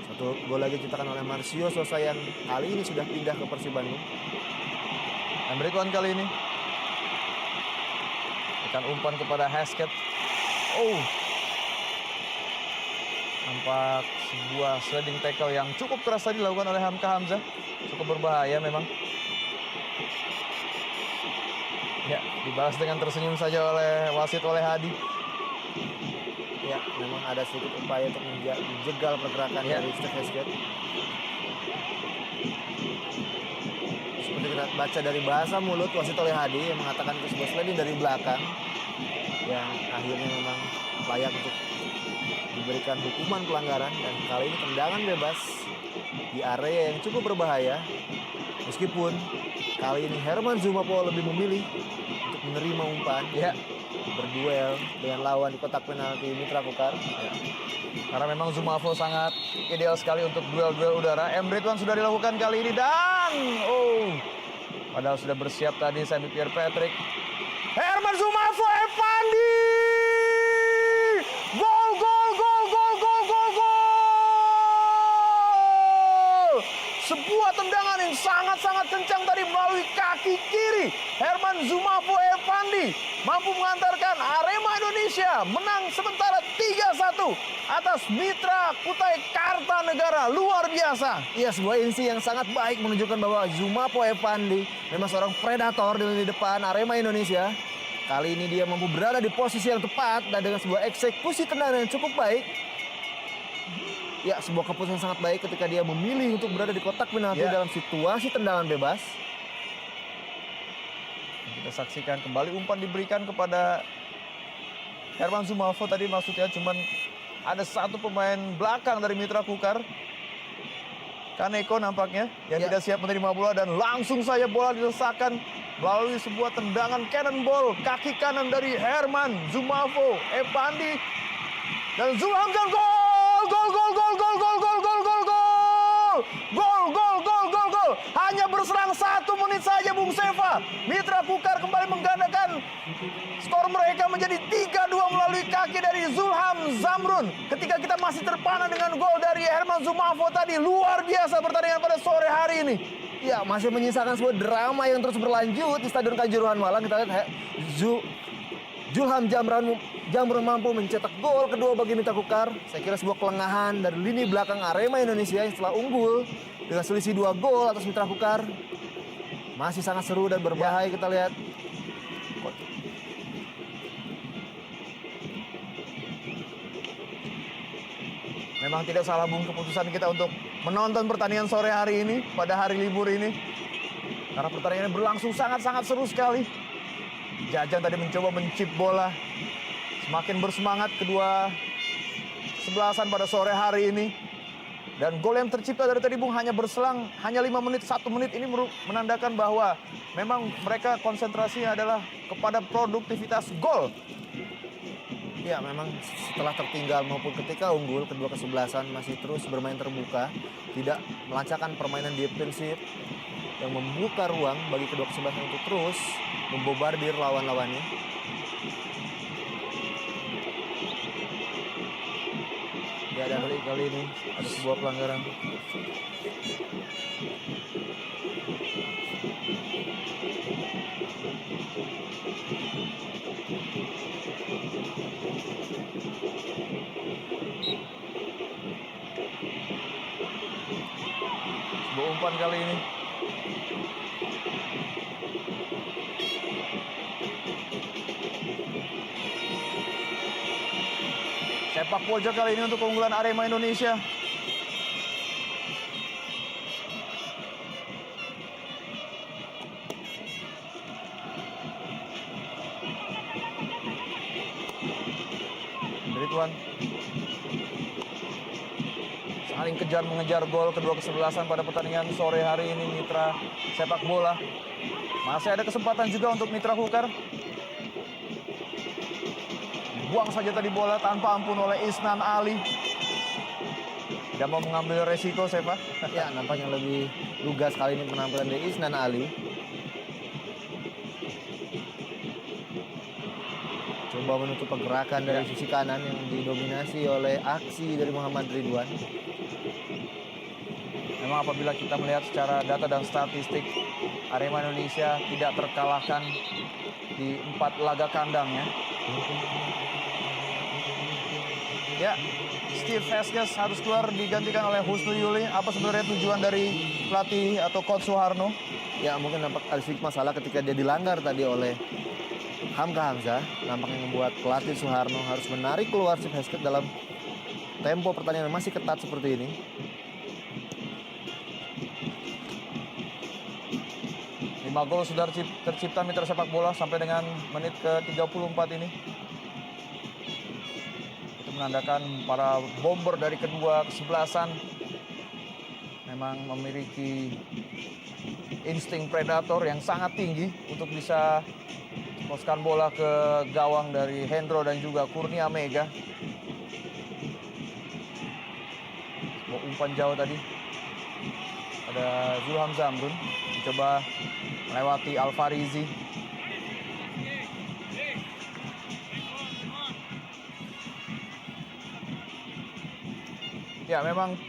Satu gol lagi diciptakan oleh Marcio Sosa yang kali ini sudah pindah ke Persib Bandung. Emre Can kali ini akan umpan kepada Haskett. Oh, nampak sebuah sliding tackle yang cukup keras tadi dilakukan oleh Hamka Hamzah. Cukup berbahaya memang. Ya, dibalas dengan tersenyum saja oleh wasit oleh Hadi. Ya, memang ada sedikit upaya untuk menjegal pergerakan dari Steve Haskett. Seperti kita baca dari bahasa mulut wasit oleh Hadi yang mengatakan itu sebuah sliding dari belakang yang akhirnya memang layak untuk diberikan hukuman pelanggaran, dan kali ini tendangan bebas di area yang cukup berbahaya. Meskipun kali ini Herman Zumapo lebih memilih untuk menerima umpan, berduel dengan lawan di kotak penalti Mitra Kukar. Ya. Karena memang Zumafo sangat ideal sekali untuk duel-duel udara. Emre Can sudah dilakukan kali ini dan padahal sudah bersiap tadi Saint Pierre Patrick. Herman Zumafo Evandi! Gol, gol, gol, gol, gol, gol, gol! Sebuah tendangan yang sangat-sangat kencang tadi melalui kaki kiri. Herman Zumafo Evandi mampu mengantarkan Arema Indonesia menang sementara 3-1 atas Mitra Kutai Kartanegara. Luar biasa. Iya, sebuah insi yang sangat baik menunjukkan bahwa Zumapo Evandi memang seorang predator di depan Arema Indonesia. Kali ini dia mampu berada di posisi yang tepat dan dengan sebuah eksekusi tendangan yang cukup baik. Ya, sebuah keputusan sangat baik ketika dia memilih untuk berada di kotak penalti dalam situasi tendangan bebas. Kita saksikan kembali umpan diberikan kepada Herman Zumafo tadi, maksudnya cuman ada satu pemain belakang dari Mitra Kukar. Kaneko nampaknya yang tidak siap menerima bola dan langsung saja bola dilesakan melalui sebuah tendangan cannonball kaki kanan dari Herman Zumafo Evandi dan Zulham Zamrun. Gol, gol, gol, gol, gol, gol, gol, gol, gol, gol, gol, gol, gol, gol. Hanya berserang 1 menit saja Bung Seva. Mitra Kukar kembali menggandakan skor mereka menjadi 3-2 melalui kaki dari Zulham Zamrun. Ketika kita masih terpana dengan gol dari Herman Zumafo tadi. Luar biasa pertandingan pada sore hari ini. Ya, masih menyisakan sebuah drama yang terus berlanjut di Stadion Kanjuruhan Malang. Kita lihat Zulham Zamrun mampu mencetak gol kedua bagi Mitra Kukar. Saya kira sebuah kelengahan dari lini belakang Arema Indonesia yang setelah unggul dengan selisih 2 gol atas Mitra Kukar. Masih sangat seru dan berbahaya kita lihat. Memang tidak salah Bung keputusan kita untuk menonton pertandingan sore hari ini pada hari libur ini. Karena pertandingan berlangsung sangat-sangat seru sekali. Jajan tadi mencoba mencip bola. Semakin bersemangat kedua sebelasan pada sore hari ini. Dan gol yang tercipta dari tadi Bung hanya berselang hanya 5 menit, 1 menit ini menandakan bahwa memang mereka konsentrasinya adalah kepada produktivitas gol. Ya, memang setelah tertinggal maupun ketika unggul, kedua kesebelasan masih terus bermain terbuka, tidak melancarkan permainan defensif yang membuka ruang bagi kedua kesebelasan untuk terus membobardir lawan-lawannya. Ya, dan kali ini ada sebuah pelanggaran. Sebuah umpan kali ini. Sepak pojok kali ini untuk keunggulan Arema Indonesia. Ridwan. Saling kejar mengejar gol kedua kesebelasan pada pertandingan sore hari ini Mitra Sepak Bola. Masih ada kesempatan juga untuk Mitra Kukar. Buang saja tadi bola tanpa ampun oleh Isnan Ali. Tidak mau mengambil resiko Sepa. Ya, nampaknya lebih lugas kali ini penampilan dari Isnan Ali. Coba menutup pergerakan dari sisi kanan yang didominasi oleh aksi dari Muhammad Ridwan. Memang apabila kita melihat secara data dan statistik, Arema Indonesia tidak terkalahkan di 4 laga kandangnya. Ya, Steve Heskes harus keluar digantikan oleh Husnu Yuli. Apa sebenarnya tujuan dari pelatih atau Coach Suharno? Ya, mungkin nampak ada sedikit masalah ketika dia dilanggar tadi oleh Hamka Hamzah. Nampaknya membuat pelatih Suharno harus menarik keluar Steve Heskes dalam tempo pertandingan yang masih ketat seperti ini. Lima gol sudah tercipta Mitra Sepak Bola sampai dengan menit ke-34 ini. Itu menandakan para bomber dari kedua kesebelasan memang memiliki insting predator yang sangat tinggi untuk bisa melepaskan bola ke gawang dari Hendro dan juga Kurnia Mega. Sebuah umpan jauh tadi. Ada Zulham Zamrun mencoba melewati Alfarizi. Ya, memang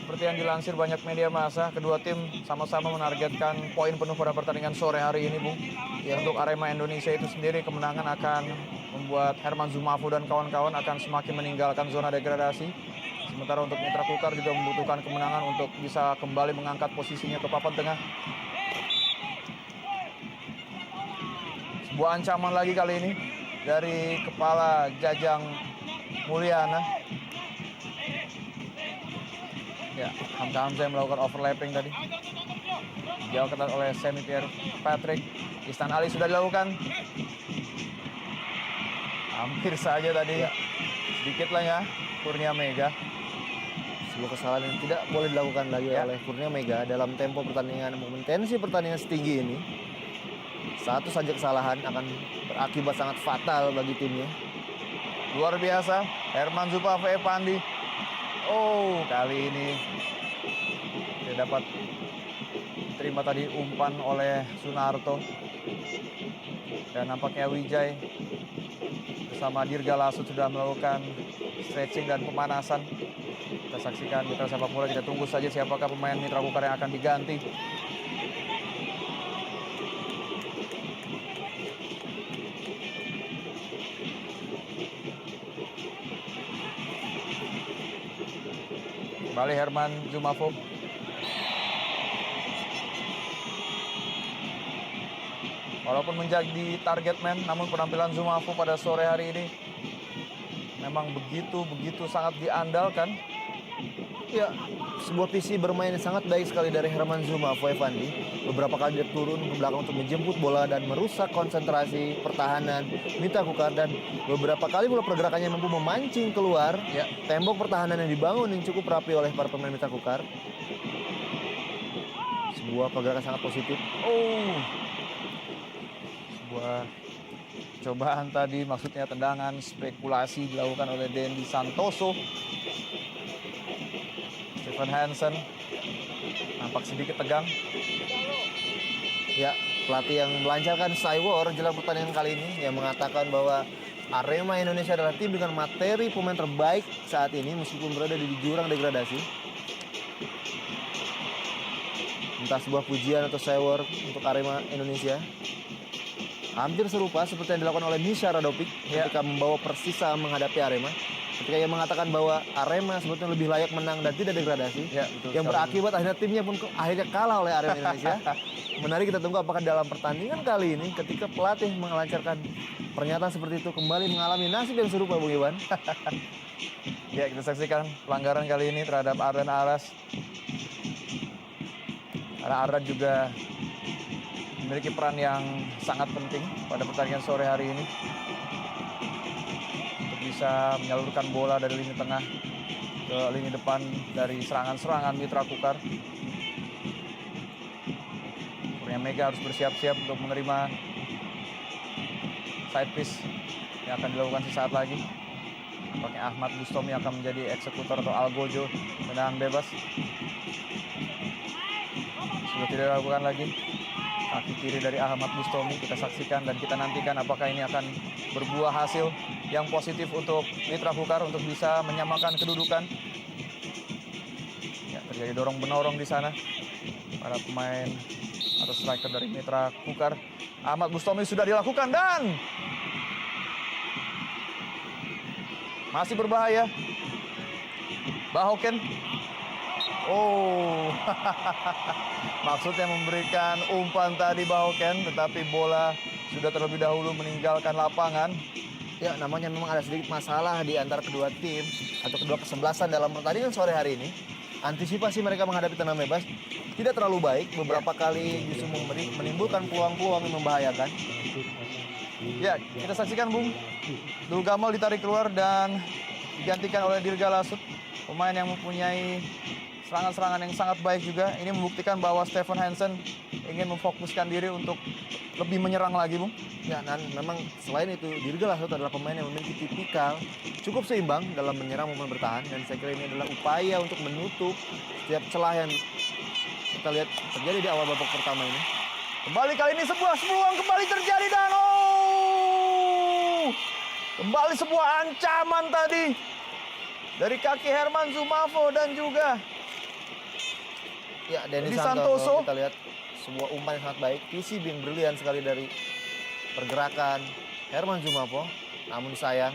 seperti yang dilansir banyak media massa, kedua tim sama-sama menargetkan poin penuh pada pertandingan sore hari ini, Bung. Ya, untuk Arema Indonesia itu sendiri, kemenangan akan membuat Herman Zumafu dan kawan-kawan akan semakin meninggalkan zona degradasi. Sementara untuk Mitra Kukar juga membutuhkan kemenangan untuk bisa kembali mengangkat posisinya ke papan tengah. Sebuah ancaman lagi kali ini dari kepala Jajang Mulyana. Ya, Hamka Hamzah yang melakukan overlapping tadi. Jauh ketat oleh Semi Pierre Patrick. Isnan Ali sudah dilakukan. Hampir saja tadi. Ya. Sedikit lah ya, Kurnia Mega. Sebuah kesalahan yang tidak boleh dilakukan lagi oleh Kurnia Mega dalam tempo pertandingan, intensi pertandingan setinggi ini. Satu saja kesalahan akan berakibat sangat fatal bagi timnya. Luar biasa, Herman Zulfafar Epandi. Oh, kali ini dia dapat terima tadi umpan oleh Sunarto. Dan nampaknya Wijay bersama Dirga Lasut sudah melakukan stretching dan pemanasan. Kita saksikan Mitra Sepak Bola, kita tunggu saja siapakah pemain Mitra Kukar yang akan diganti. Kembali Herman Zumafo. Walaupun menjadi target man, namun penampilan Zumafo pada sore hari ini memang begitu sangat diandalkan. Ya, sebuah visi bermain yang sangat baik sekali dari Herman Zumafo Evandi. Beberapa kali dia turun ke belakang untuk menjemput bola dan merusak konsentrasi pertahanan Mitra Kukar, dan beberapa kali pula pergerakannya mampu memancing keluar tembok pertahanan yang dibangun yang cukup rapi oleh para pemain Mitra Kukar. Sebuah pergerakan sangat positif. Oh, sebuah cobaan tadi, maksudnya tendangan spekulasi dilakukan oleh Dendi Santoso. Stephen Hansen nampak sedikit tegang. Ya, pelatih yang melancarkan Cywar jelang pertandingan kali ini yang mengatakan bahwa Arema Indonesia adalah tim dengan materi pemain terbaik saat ini meskipun berada di jurang degradasi. Entah sebuah pujian atau Cywar untuk Arema Indonesia. Hampir serupa seperti yang dilakukan oleh Misha Radovic ketika membawa Persisa menghadapi Arema. Ketika ia mengatakan bahwa Arema sebetulnya lebih layak menang dan tidak degradasi. Ya, betul, yang berakibat akhirnya timnya pun akhirnya kalah oleh Arema Indonesia. Menarik kita tunggu apakah dalam pertandingan kali ini ketika pelatih melancarkan pernyataan seperti itu kembali mengalami nasib yang serupa, Bung Iwan. Ya, kita saksikan pelanggaran kali ini terhadap Ardan Aras. Karena Ardan juga memiliki peran yang sangat penting pada pertandingan sore hari ini. Untuk bisa menyalurkan bola dari lini tengah ke lini depan dari serangan-serangan Mitra Kukar. Kurnia Mega harus bersiap-siap untuk menerima side piece yang akan dilakukan sesaat lagi. Nampaknya Ahmad Bustomi akan menjadi eksekutor atau algojo tendangan bebas. Sudah tidak dilakukan lagi. Kaki kiri dari Ahmad Bustomi kita saksikan dan kita nantikan apakah ini akan berbuah hasil yang positif untuk Mitra Kukar untuk bisa menyamakan kedudukan. Ya, terjadi dorong-menorong di sana. Para pemain atau striker dari Mitra Kukar. Ahmad Bustomi sudah dilakukan dan masih berbahaya. Bahoken. Oh, maksudnya memberikan umpan tadi Bahoken, tetapi bola sudah terlebih dahulu meninggalkan lapangan. Ya, namanya memang ada sedikit masalah di antara kedua tim atau kedua kesebelasan dalam pertandingan sore hari ini. Antisipasi mereka menghadapi tendangan bebas tidak terlalu baik. Beberapa kali justru menimbulkan peluang-peluang yang membahayakan. Ya, kita saksikan Bung. Dul Gamal ditarik keluar dan digantikan oleh Dirga Lasut. Pemain yang mempunyai serangan-serangan yang sangat baik juga. Ini membuktikan bahwa Stefan Hansen ingin memfokuskan diri untuk lebih menyerang lagi, Bung. Ya, dan memang selain itu Dirga Lasut adalah pemain yang memiliki tipikal cukup seimbang dalam menyerang maupun bertahan. Dan saya kira ini adalah upaya untuk menutup setiap celah yang kita lihat terjadi di awal babak pertama ini. Kembali kali ini sebuah peluang kembali terjadi dan kembali sebuah ancaman tadi dari kaki Herman Zumafo dan juga ya Dendi Santoso. Kita lihat sebuah umpan yang sangat baik, visi yang brilian sekali dari pergerakan Herman Zumafo. Namun sayang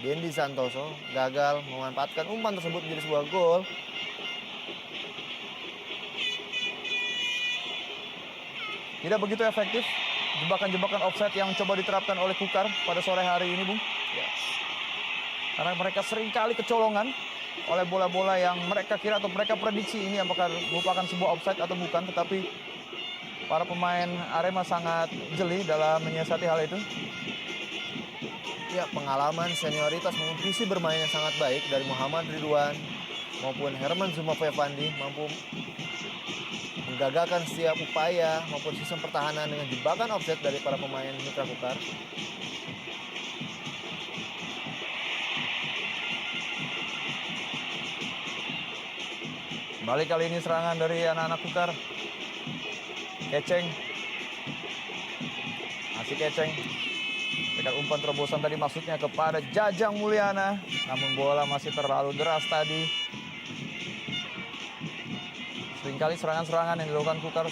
Dendi Santoso gagal memanfaatkan umpan tersebut menjadi sebuah gol. Tidak begitu efektif jebakan-jebakan offside yang coba diterapkan oleh Kukar pada sore hari ini, Bung. Ya. Karena mereka seringkali kecolongan oleh bola-bola yang mereka kira atau mereka prediksi ini apakah merupakan sebuah offside atau bukan. Tetapi para pemain Arema sangat jeli dalam menyiasati hal itu. Ya, pengalaman, senioritas maupun visi bermain yang sangat baik dari Muhammad Ridwan maupun Herman Zumafo Evandi mampu menggagalkan setiap upaya maupun sistem pertahanan dengan jebakan offset dari para pemain Mitra Kukar. Kembali kali ini serangan dari anak-anak Kukar. Keceng. Masih Keceng. Dengan umpan terobosan tadi maksudnya kepada Jajang Mulyana. Namun bola masih terlalu deras tadi. Seringkali serangan-serangan yang dilakukan Kukar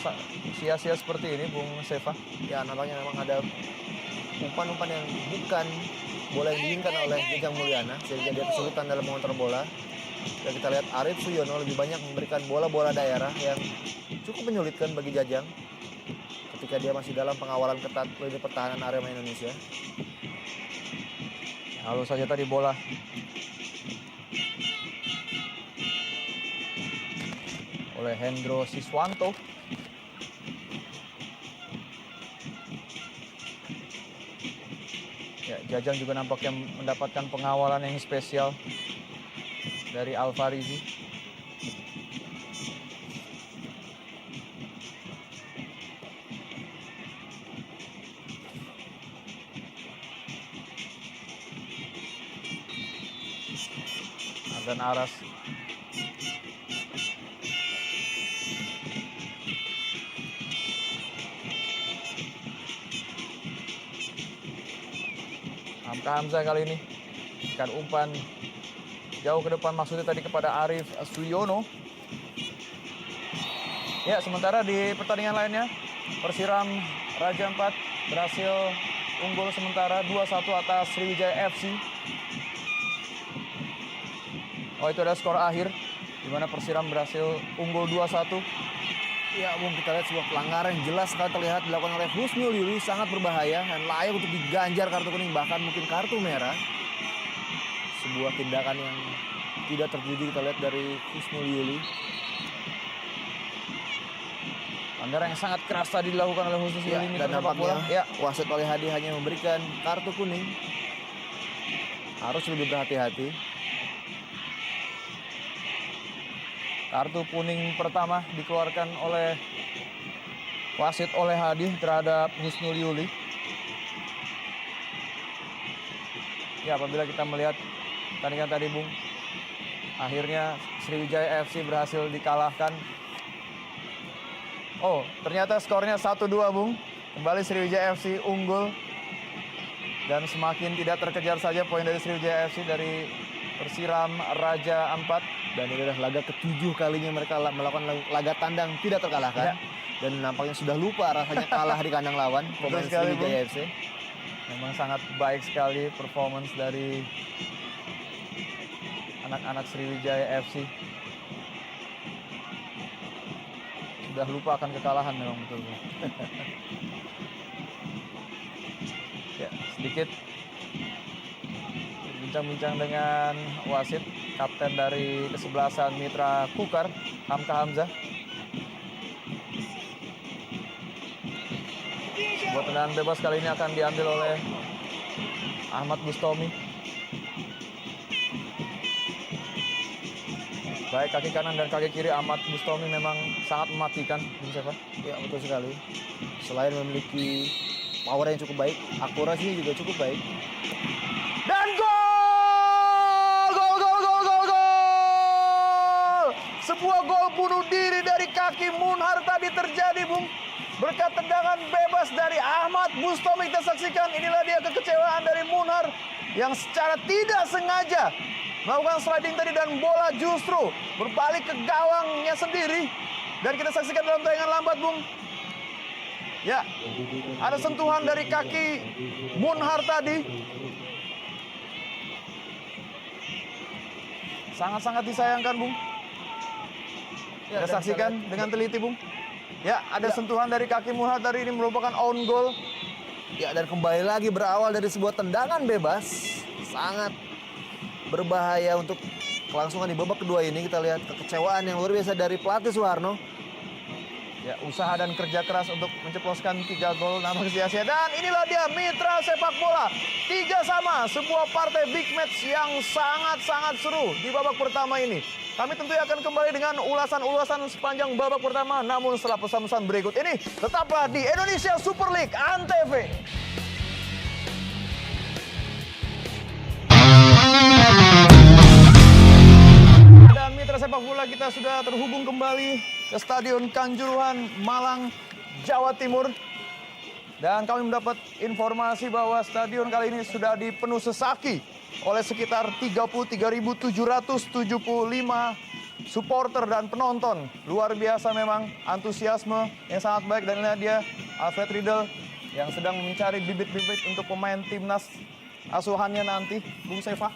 sia-sia seperti ini, Bung Seva. Ya, nampaknya memang ada umpan-umpan yang bukan bola yang diinginkan oleh Jajang Mulyana sehingga dia kesulitan dalam mengontrol bola. Dan kita lihat Arif Suyono lebih banyak memberikan bola-bola daerah yang cukup menyulitkan bagi Jajang ketika dia masih dalam pengawalan ketat lini pertahanan Arema Indonesia. Lalu saja tadi bola oleh Hendro Siswanto. Ya, Jajang juga nampaknya mendapatkan pengawalan yang spesial dari Alfarizi. Dan Aras. Hamzah kali ini ikan umpan jauh ke depan maksudnya tadi kepada Arif Suyono. Ya, sementara di pertandingan lainnya Persiram Raja 4 berhasil unggul sementara 2-1 atas Sriwijaya FC. Oh, itu ada skor akhir di mana Persiram berhasil unggul 2-1. Ya, Bung, kita lihat sebuah pelanggaran yang jelas sekali terlihat dilakukan oleh Husnul Yuli, sangat berbahaya dan layak untuk diganjar kartu kuning bahkan mungkin kartu merah. Sebuah tindakan yang tidak terpuji kita lihat dari Husnul Yuli. Pelanggaran yang sangat keras tadi dilakukan oleh Husnul Yuli dan nampaknya ya. wasit oleh Hadi hanya memberikan kartu kuning. harus lebih berhati-hati. Kartu kuning pertama dikeluarkan oleh wasit oleh Hadi terhadap Husnul Yuli. Ya, apabila kita melihat pertandingan tadi, Bung, akhirnya Sriwijaya FC berhasil dikalahkan. Oh, ternyata skornya 1-2, Bung. Kembali Sriwijaya FC unggul. Dan semakin tidak terkejar saja poin dari Sriwijaya FC dari Persiram Raja Ampat. Dan ini adalah laga ke-7 kalinya mereka melakukan laga tandang tidak terkalahkan. Ya. Dan nampaknya sudah lupa rasanya kalah di kandang lawan pemain sekali, Sriwijaya FC. Memang sangat baik sekali performance dari anak-anak Sriwijaya FC. Sudah lupa akan kekalahan memang betul. Ya, sedikit bincang-bincang dengan wasit, kapten dari kesebelasan Mitra Kukar, Hamka Hamzah. Sebuah tendangan bebas kali ini akan diambil oleh Ahmad Bustomi. Baik kaki kanan dan kaki kiri Ahmad Bustomi memang sangat mematikan, Bung Sefa. Ya, betul sekali. Selain memiliki power yang cukup baik, akurasinya juga cukup baik. Dan gol! Gol, gol, gol, gol, gol! Sebuah gol bunuh diri dari kaki Munhar tadi terjadi, Bung. Berkat tendangan bebas dari Ahmad Bustomi, kita saksikan inilah dia kekecewaan dari Munhar yang secara tidak sengaja melakukan sliding tadi dan bola justru berbalik ke gawangnya sendiri. Dan kita saksikan dalam tayangan lambat, Bung. Ya, ada sentuhan dari kaki Munhar tadi. Sangat-sangat disayangkan, Bung. Ya, Kita saksikan dengan teliti, Bung. Ya, ada sentuhan dari kaki Munhar tadi, ini merupakan own goal. Ya, dan kembali lagi berawal dari sebuah tendangan bebas. Sangat berbahaya untuk kelangsungan di babak kedua ini. Kita lihat kekecewaan yang luar biasa dari pelatih Suharno. Ya, usaha dan kerja keras untuk menceploskan 3 gol namun sia-sia. Dan inilah dia Mitra Sepak Bola 3-3, sebuah partai big match yang sangat-sangat seru di babak pertama ini. Kami tentunya akan kembali dengan ulasan-ulasan sepanjang babak pertama, namun setelah pesan-pesan berikut ini tetaplah di Indonesia Super League Antv. Dan Mitra Sepak Bola, kita sudah terhubung kembali ke Stadion Kanjuruhan, Malang, Jawa Timur. Dan kami mendapat informasi bahwa stadion kali ini sudah dipenuhi sesaki oleh sekitar 33.775 supporter dan penonton. Luar biasa memang, antusiasme yang sangat baik. Dan ini dia Alfred Riedel yang sedang mencari bibit-bibit untuk pemain timnas asuhannya nanti, Bung Sefa.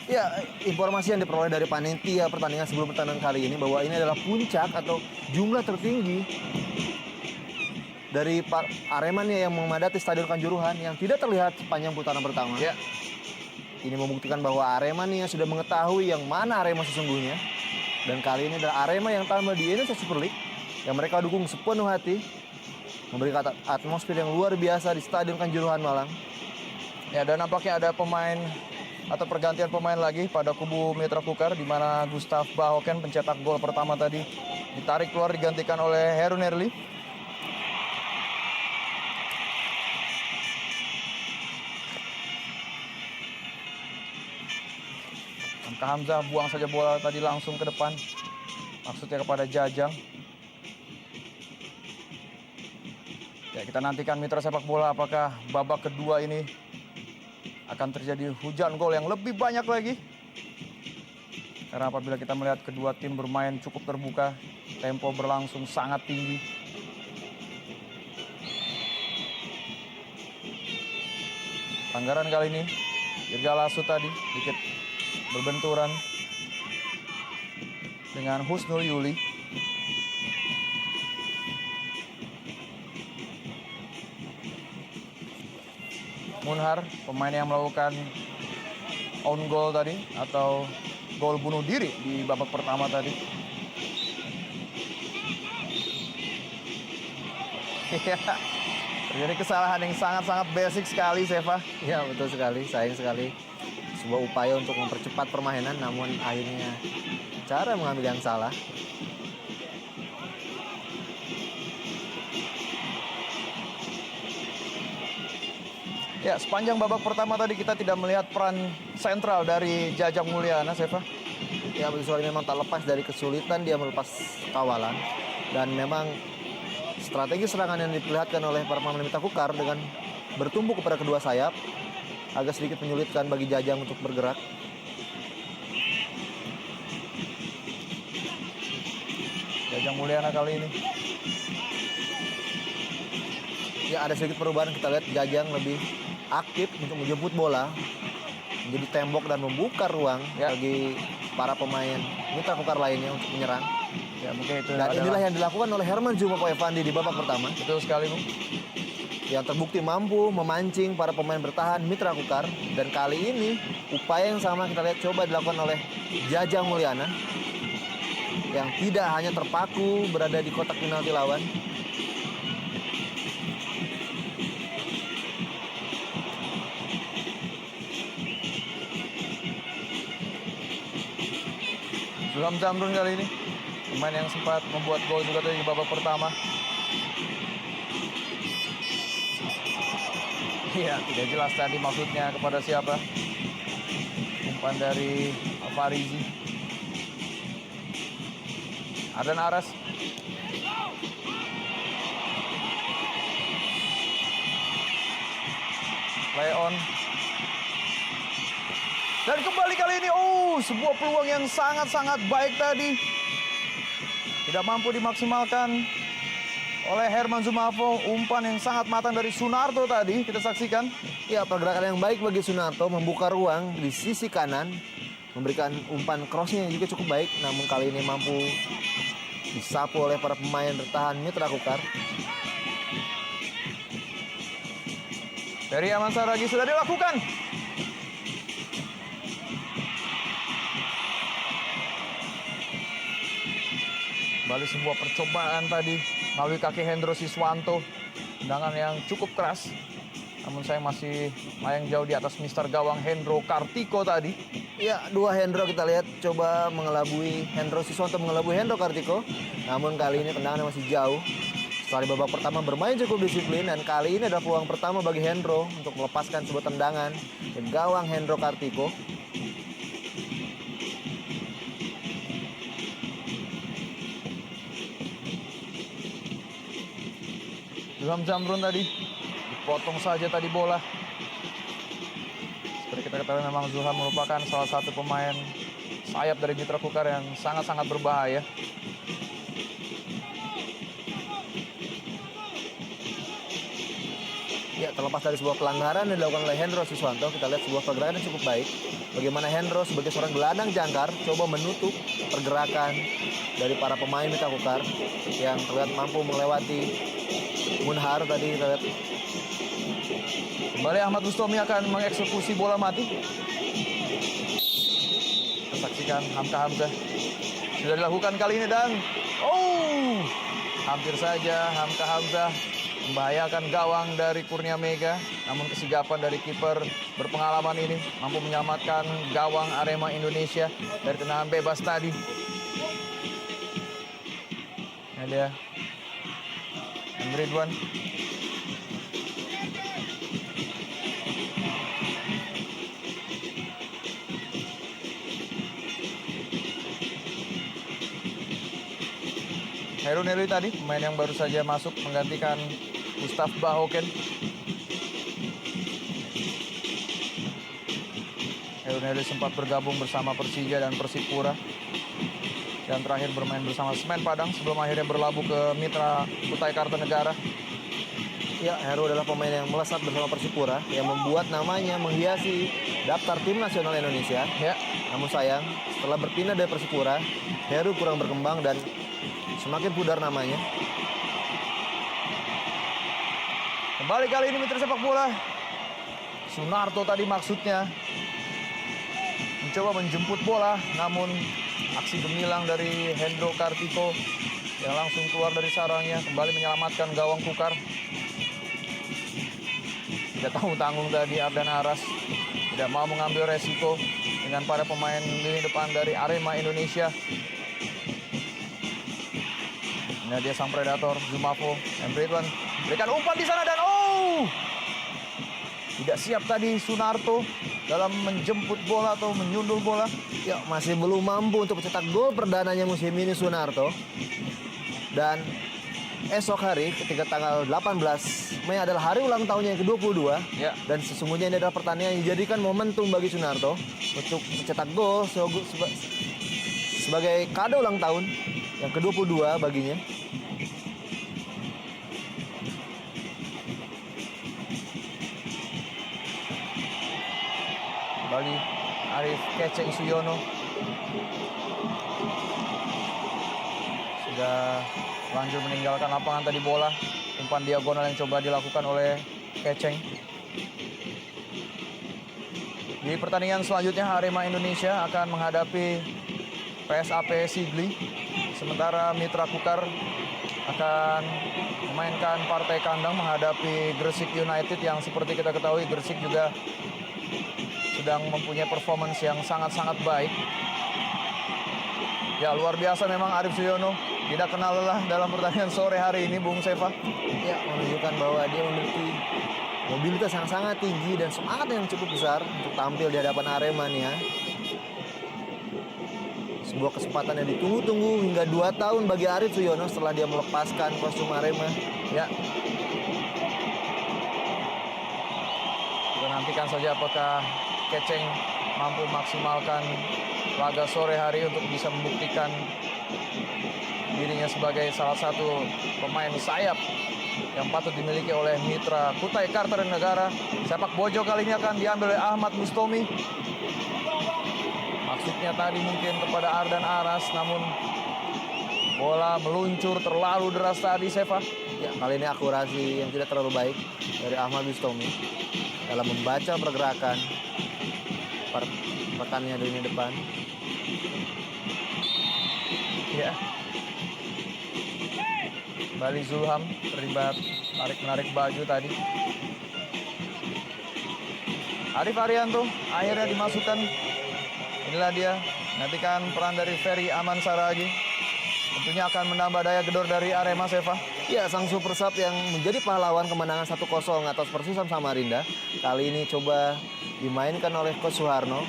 Ya, informasi yang diperoleh dari panitia pertandingan sebelum pertandingan kali ini bahwa ini adalah puncak atau jumlah tertinggi dari Aremania yang memadati Stadion Kanjuruhan yang tidak terlihat sepanjang putaran pertama. Ya. Ini membuktikan bahwa Aremania sudah mengetahui yang mana Arema sesungguhnya. Dan kali ini adalah Arema yang tampil di Indonesia Super League yang mereka dukung sepenuh hati, memberikan atmosfer yang luar biasa di Stadion Kanjuruhan Malang. Ya, dan nampaknya ada pemain atau pergantian pemain lagi pada kubu Mitra Kukar, di mana Gustav Bahoken pencetak gol pertama tadi ditarik keluar digantikan oleh Heru Nerli. Hamka Hamzah buang saja bola tadi langsung ke depan, maksudnya kepada Jajang. Ya, kita nantikan Mitra Sepak Bola apakah babak kedua ini akan terjadi hujan gol yang lebih banyak lagi. Karena apabila kita melihat kedua tim bermain cukup terbuka, tempo berlangsung sangat tinggi. Pelanggaran kali ini, Irga Lasu tadi sedikit berbenturan dengan Husnul Yuli. Munhar, pemain yang melakukan own goal tadi atau gol bunuh diri di babak pertama tadi. Terjadi kesalahan yang sangat-sangat basic sekali, Seva. Ya, betul sekali, sayang sekali. sebuah upaya untuk mempercepat permainan, namun akhirnya cara mengambil yang salah. Ya, sepanjang babak pertama tadi kita tidak melihat peran sentral dari Jajang Mulyana, Seva. Ya, betul sekali, memang tak lepas dari kesulitan dia melepas kawalan. Dan memang strategi serangan yang diperlihatkan oleh para pemain Mitra Kukar dengan bertumbuh kepada kedua sayap agak sedikit menyulitkan bagi Jajang untuk bergerak. Jajang Mulyana kali ini. Ya, ada sedikit perubahan, kita lihat Jajang lebih aktif untuk menjemput bola, menjadi tembok dan membuka ruang bagi para pemain Mitra Kukar lainnya untuk menyerang. Ya, mungkin itu Dan inilah yang dilakukan oleh Herman Jumapo Evandi di babak pertama. Betul sekali, Bung. Yang terbukti mampu memancing para pemain bertahan Mitra Kukar. Dan kali ini upaya yang sama kita lihat coba dilakukan oleh Jajang Mulyana, yang tidak hanya terpaku berada di kotak penalti lawan. Zulham Zamrun kali ini, pemain yang sempat membuat gol juga tadi di babak pertama. Iya, tidak jelas tadi maksudnya kepada siapa. Umpan dari Farizi. Ardan Aras. Play on. Dan kembali kali ini, sebuah peluang yang sangat-sangat baik tadi. Tidak mampu dimaksimalkan oleh Herman Zumafo. Umpan yang sangat matang dari Sunarto tadi, kita saksikan. Ya, pergerakan yang baik bagi Sunarto, membuka ruang di sisi kanan, memberikan umpan crossing yang juga cukup baik. Namun kali ini mampu disapu oleh para pemain bertahan Mitra Kukar. Ferry Aman Saragi sudah dilakukan. Kembali sebuah percobaan tadi melalui kaki Hendro Siswanto. Tendangan yang cukup keras. Namun saya masih layang jauh di atas Mister Gawang Hendro Kartiko tadi. Ya, dua Hendro kita lihat coba mengelabui Hendro Siswanto, mengelabui Hendro Kartiko. Namun kali ini tendangannya masih jauh. Setelah di babak pertama bermain cukup disiplin, dan kali ini adalah peluang pertama bagi Hendro untuk melepaskan sebuah tendangan ke gawang Hendro Kartiko. Zulham Zamrun tadi dipotong saja tadi bola. Seperti kita ketahui memang Zulham merupakan salah satu pemain sayap dari Mitra Kukar yang sangat-sangat berbahaya. Ya, terlepas dari sebuah pelanggaran yang dilakukan oleh Hendro Siswanto, kita lihat sebuah pergerakan yang cukup baik. Bagaimana Hendro sebagai seorang gelandang jangkar coba menutup pergerakan dari para pemain Mitra Kukar yang terlihat mampu melewati Munhar tadi. Kita lihat Kembali Ahmad Bustomi akan mengeksekusi bola mati. Kita saksikan Hamka Hamzah sudah dilakukan kali ini, dan hampir saja Hamka Hamzah membahayakan gawang dari Kurnia Mega. Namun kesigapan dari kiper berpengalaman ini mampu menyelamatkan gawang Arema Indonesia dari tendangan bebas tadi. Ini dia Ridwan. Heru Nelly tadi, pemain yang baru saja masuk menggantikan Gustaf Bahoken. Heru Nelly sempat bergabung bersama Persija dan Persipura, dan terakhir bermain bersama Semen Padang sebelum akhirnya berlabuh ke Mitra Kutai Kartanegara. ya, Heru adalah pemain yang melesat bersama Persipura, yang membuat namanya menghiasi daftar tim nasional Indonesia. Ya. Namun sayang, setelah berpindah dari Persipura, Heru kurang berkembang dan semakin pudar namanya. Kembali kali ini Mitra Sepak Bola. Sunarto tadi maksudnya mencoba menjemput bola, namun aksi gemilang dari Hendro Kartiko yang langsung keluar dari sarangnya kembali menyelamatkan gawang Kukar. Tidak tanggung-tanggung tadi Ardan Aras tidak mau mengambil resiko dengan para pemain lini depan dari Arema Indonesia. Ini dia sang predator Zumafo, Ridwan berikan umpan di sana dan tidak siap tadi Sunarto dalam menjemput bola atau menyundul bola. Ya, masih belum mampu untuk mencetak gol perdananya musim ini Sunarto. Dan esok hari ketika tanggal 18 Mei adalah hari ulang tahunnya yang ke-22. Ya. Dan sesungguhnya ini adalah pertandingan yang dijadikan momentum bagi Sunarto untuk mencetak gol sebagai kado ulang tahun yang ke-22 baginya. Kembali Arif Keceng Suyono. Sudah lanjut meninggalkan lapangan tadi bola. Umpan diagonal yang coba dilakukan oleh Keceng. Di pertandingan selanjutnya Arema Indonesia akan menghadapi PSAP Sigli. Sementara Mitra Kukar akan memainkan partai kandang menghadapi Gresik United yang seperti kita ketahui Gresik juga sedang mempunyai performance yang sangat-sangat baik. Ya, luar biasa memang Arif Suyono tidak kenal lelah dalam pertandingan sore hari ini, Bung Seva. Ya, menunjukkan bahwa dia memiliki mobilitas yang sangat tinggi dan semangat yang cukup besar untuk tampil di hadapan Arema nih ya. Sebuah kesempatan yang ditunggu-tunggu hingga 2 tahun bagi Arif Suyono setelah dia melepaskan kostum Arema. Ya. Kita nantikan saja apakah Keceng mampu maksimalkan laga sore hari untuk bisa membuktikan dirinya sebagai salah satu pemain sayap yang patut dimiliki oleh Mitra Kutai Kartanegara. Sepak pojok kali ini akan diambil oleh Ahmad Bustomi. Maksudnya tadi mungkin kepada Ardan Aras, namun bola meluncur terlalu deras tadi, Seva. Ya, kali ini akurasi yang tidak terlalu baik dari Ahmad Bustomi dalam membaca pergerakan rekannya di lini depan. Ya. Kembali Zulham terlibat tarik-menarik baju tadi. Arif Arianto akhirnya dimasukkan. Inilah dia, nantikan peran dari Ferry Aman Saragi. Tentunya akan menambah daya gedor dari Arema, Seva. Ya, sang super sub yang menjadi pahlawan kemenangan 1-0 atas Persisam Samarinda. Kali ini coba dimainkan oleh Coach Suharno.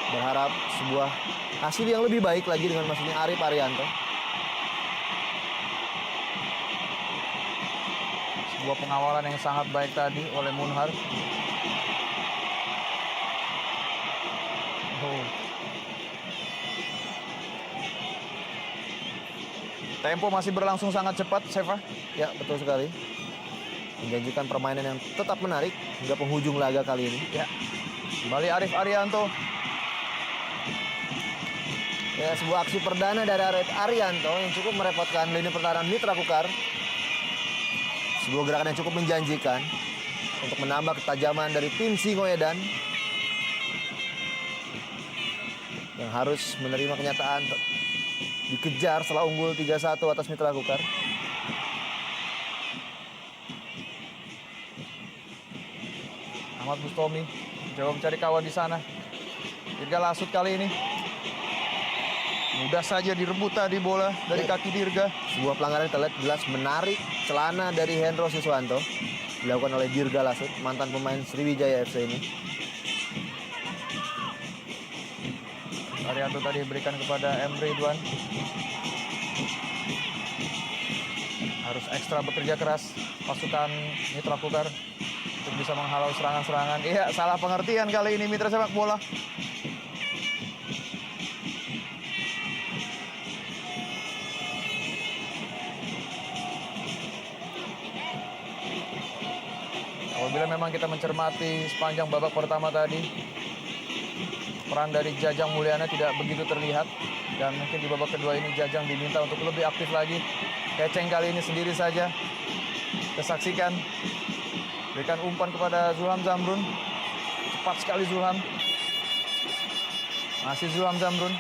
Berharap sebuah hasil yang lebih baik lagi dengan masuknya Arif Arianto. Sebuah pengawalan yang sangat baik tadi oleh Munhar. Tempo masih berlangsung sangat cepat, Seva. Ya, betul sekali. Menjanjikan permainan yang tetap menarik hingga penghujung laga kali ini. Ya. Kembali Arif Arianto. Ya, sebuah aksi perdana dari Arif Arianto yang cukup merepotkan lini pertahanan Mitra Kukar. Sebuah gerakan yang cukup menjanjikan untuk menambah ketajaman dari tim Singoedan yang harus menerima kenyataan dikejar setelah unggul 3-1 atas Mitra Kukar. Ahmad Bustomi coba mencari kawan di sana. Dirga Lasut kali ini mudah saja direbut tadi bola dari kaki Dirga. Sebuah pelanggaran kita lihat jelas menarik celana dari Hendro Siswanto dilakukan oleh Dirga Lasut, mantan pemain Sriwijaya FC ini. Arianto tadi berikan kepada Ridwan. Harus ekstra bekerja keras pasukan Mitra Kukar untuk bisa menghalau serangan-serangan. Iya, salah pengertian kali ini Mitra sepak bola. Apabila memang kita mencermati sepanjang babak pertama tadi, peran dari Jajang Mulyana tidak begitu terlihat. Dan mungkin di babak kedua ini Jajang diminta untuk lebih aktif lagi. Keceng kali ini sendiri saja. Kita saksikan. Berikan umpan kepada Zulham Zamrun. Cepat sekali Zulham. Masih Zulham Zamrun.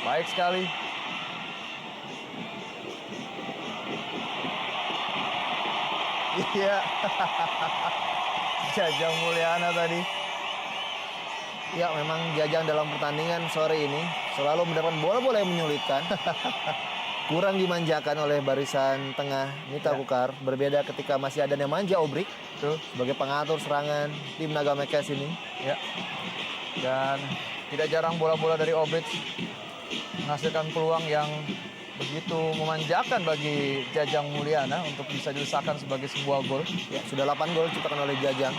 Baik sekali. Iya. Jajang Mulyana tadi. Ya memang Jajang dalam pertandingan sore ini selalu mendapatkan bola-bola yang menyulitkan. Kurang dimanjakan oleh barisan tengah Mita Kukar. Berbeda ketika masih ada Nemanja Obrik Tuh. sebagai pengatur serangan tim Naga Mekes ini. Ya. Dan tidak jarang bola-bola dari Obrik menghasilkan peluang yang begitu memanjakan bagi Jajang Mulyana untuk bisa dilesakan sebagai sebuah gol. Ya, sudah 8 gol diciptakan oleh Jajang.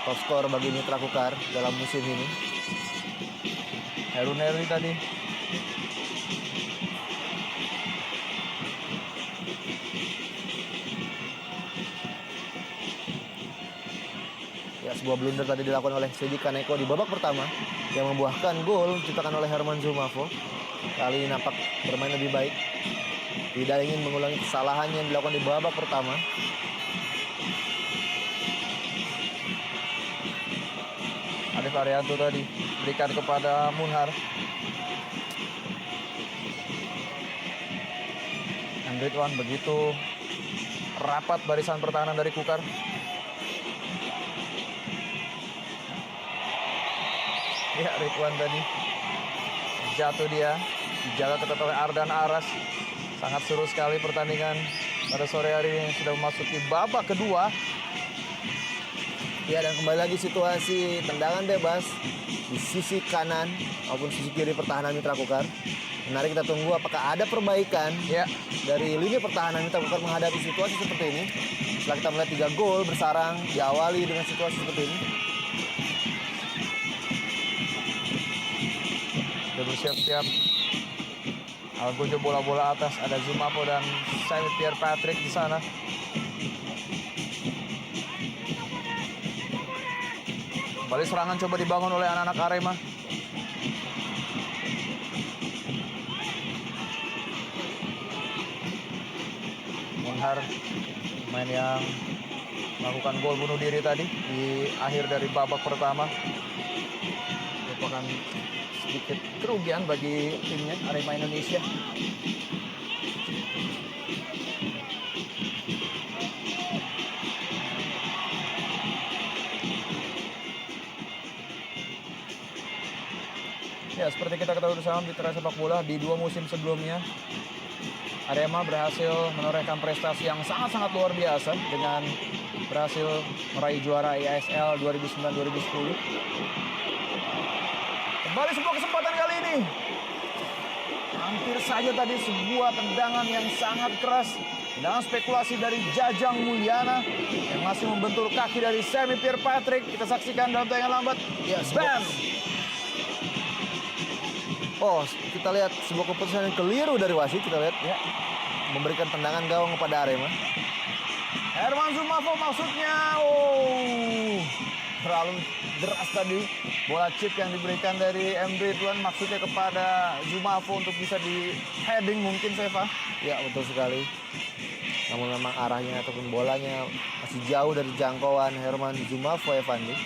Top skor bagi Mitra Kukar dalam musim ini. Heru Neri tadi. Ya, sebuah blunder tadi dilakukan oleh Seiji Kaneko di babak pertama yang membuahkan gol diciptakan oleh Herman Zumafo. Kali ini nampak bermain lebih baik. Tidak ingin mengulangi kesalahan yang dilakukan di babak pertama. Arif Arianto tadi berikan kepada Munhar. Ridwan begitu rapat barisan pertahanan dari Kukar. Ya, Ridwan tadi jatuh dia, dijaga ketat oleh Ardan Aras. Sangat seru sekali pertandingan pada sore hari ini, sudah memasuki babak kedua. Ya, dan kembali lagi situasi tendangan bebas di sisi kanan maupun sisi kiri pertahanan Mitra Kukar. Menarik kita tunggu apakah ada perbaikan Ya, dari lini pertahanan Mitra Kukar menghadapi situasi seperti ini. Setelah kita melihat 3 gol bersarang diawali dengan situasi seperti ini. sudah bersiap-siap. Algojo bola-bola atas, ada Zumafo dan Saint Pierre Patrick di sana. Kembali serangan coba dibangun oleh anak-anak Arema. Munhar, pemain yang melakukan gol bunuh diri tadi di akhir dari babak pertama. Merupakan sedikit kerugian bagi timnya Arema Indonesia. Ya, seperti kita ketahui bersama di Mitra Sepak Bola di 2 musim sebelumnya Arema berhasil menorehkan prestasi yang sangat-sangat luar biasa dengan berhasil meraih juara IASL 2009-2010. Kembali sebuah kesempatan kali ini. Hampir saja tadi sebuah tendangan yang sangat keras. Tendangan spekulasi dari Jajang Mulyana yang masih membentur kaki dari Saint Pierre Patrick. Kita saksikan dalam tayangan lambat. Ya, Bam! Oh, kita lihat sebuah keputusan yang keliru dari wasit. Kita lihat Ya. memberikan tendangan gawang kepada Arema. Herman Zumafo maksudnya. Oh, terlalu deras tadi. Bola chip yang diberikan dari Ridwan maksudnya kepada Zumafo untuk bisa di heading mungkin, Seva. Ya, betul sekali. Namun memang arahnya ataupun bolanya masih jauh dari jangkauan Herman Zumafo Evandi.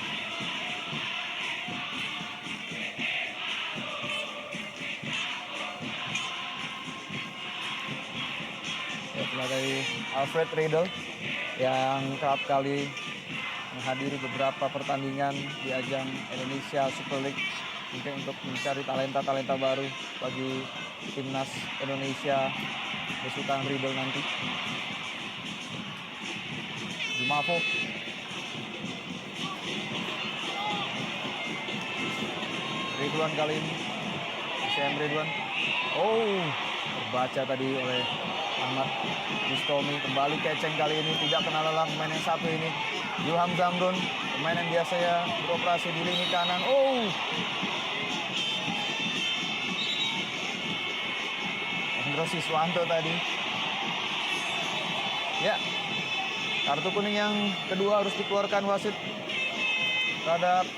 Dari Alfred Riedel yang kerap kali menghadiri beberapa pertandingan di ajang Indonesia Super League, mungkin untuk mencari talenta-talenta baru bagi timnas Indonesia besutan Riedel nanti. Zumafo. Ridwan kali ini. CM Ridwan. Oh, terbaca tadi oleh Ahmad Bustomi. Kembali keceng kali ini, tidak kena lelah pemain yang satu ini. Ilham Zamrun, pemain yang biasanya beroperasi di lini kanan. Oh, Hendro Siswanto tadi. Ya, kartu kuning yang kedua harus dikeluarkan wasit terhadap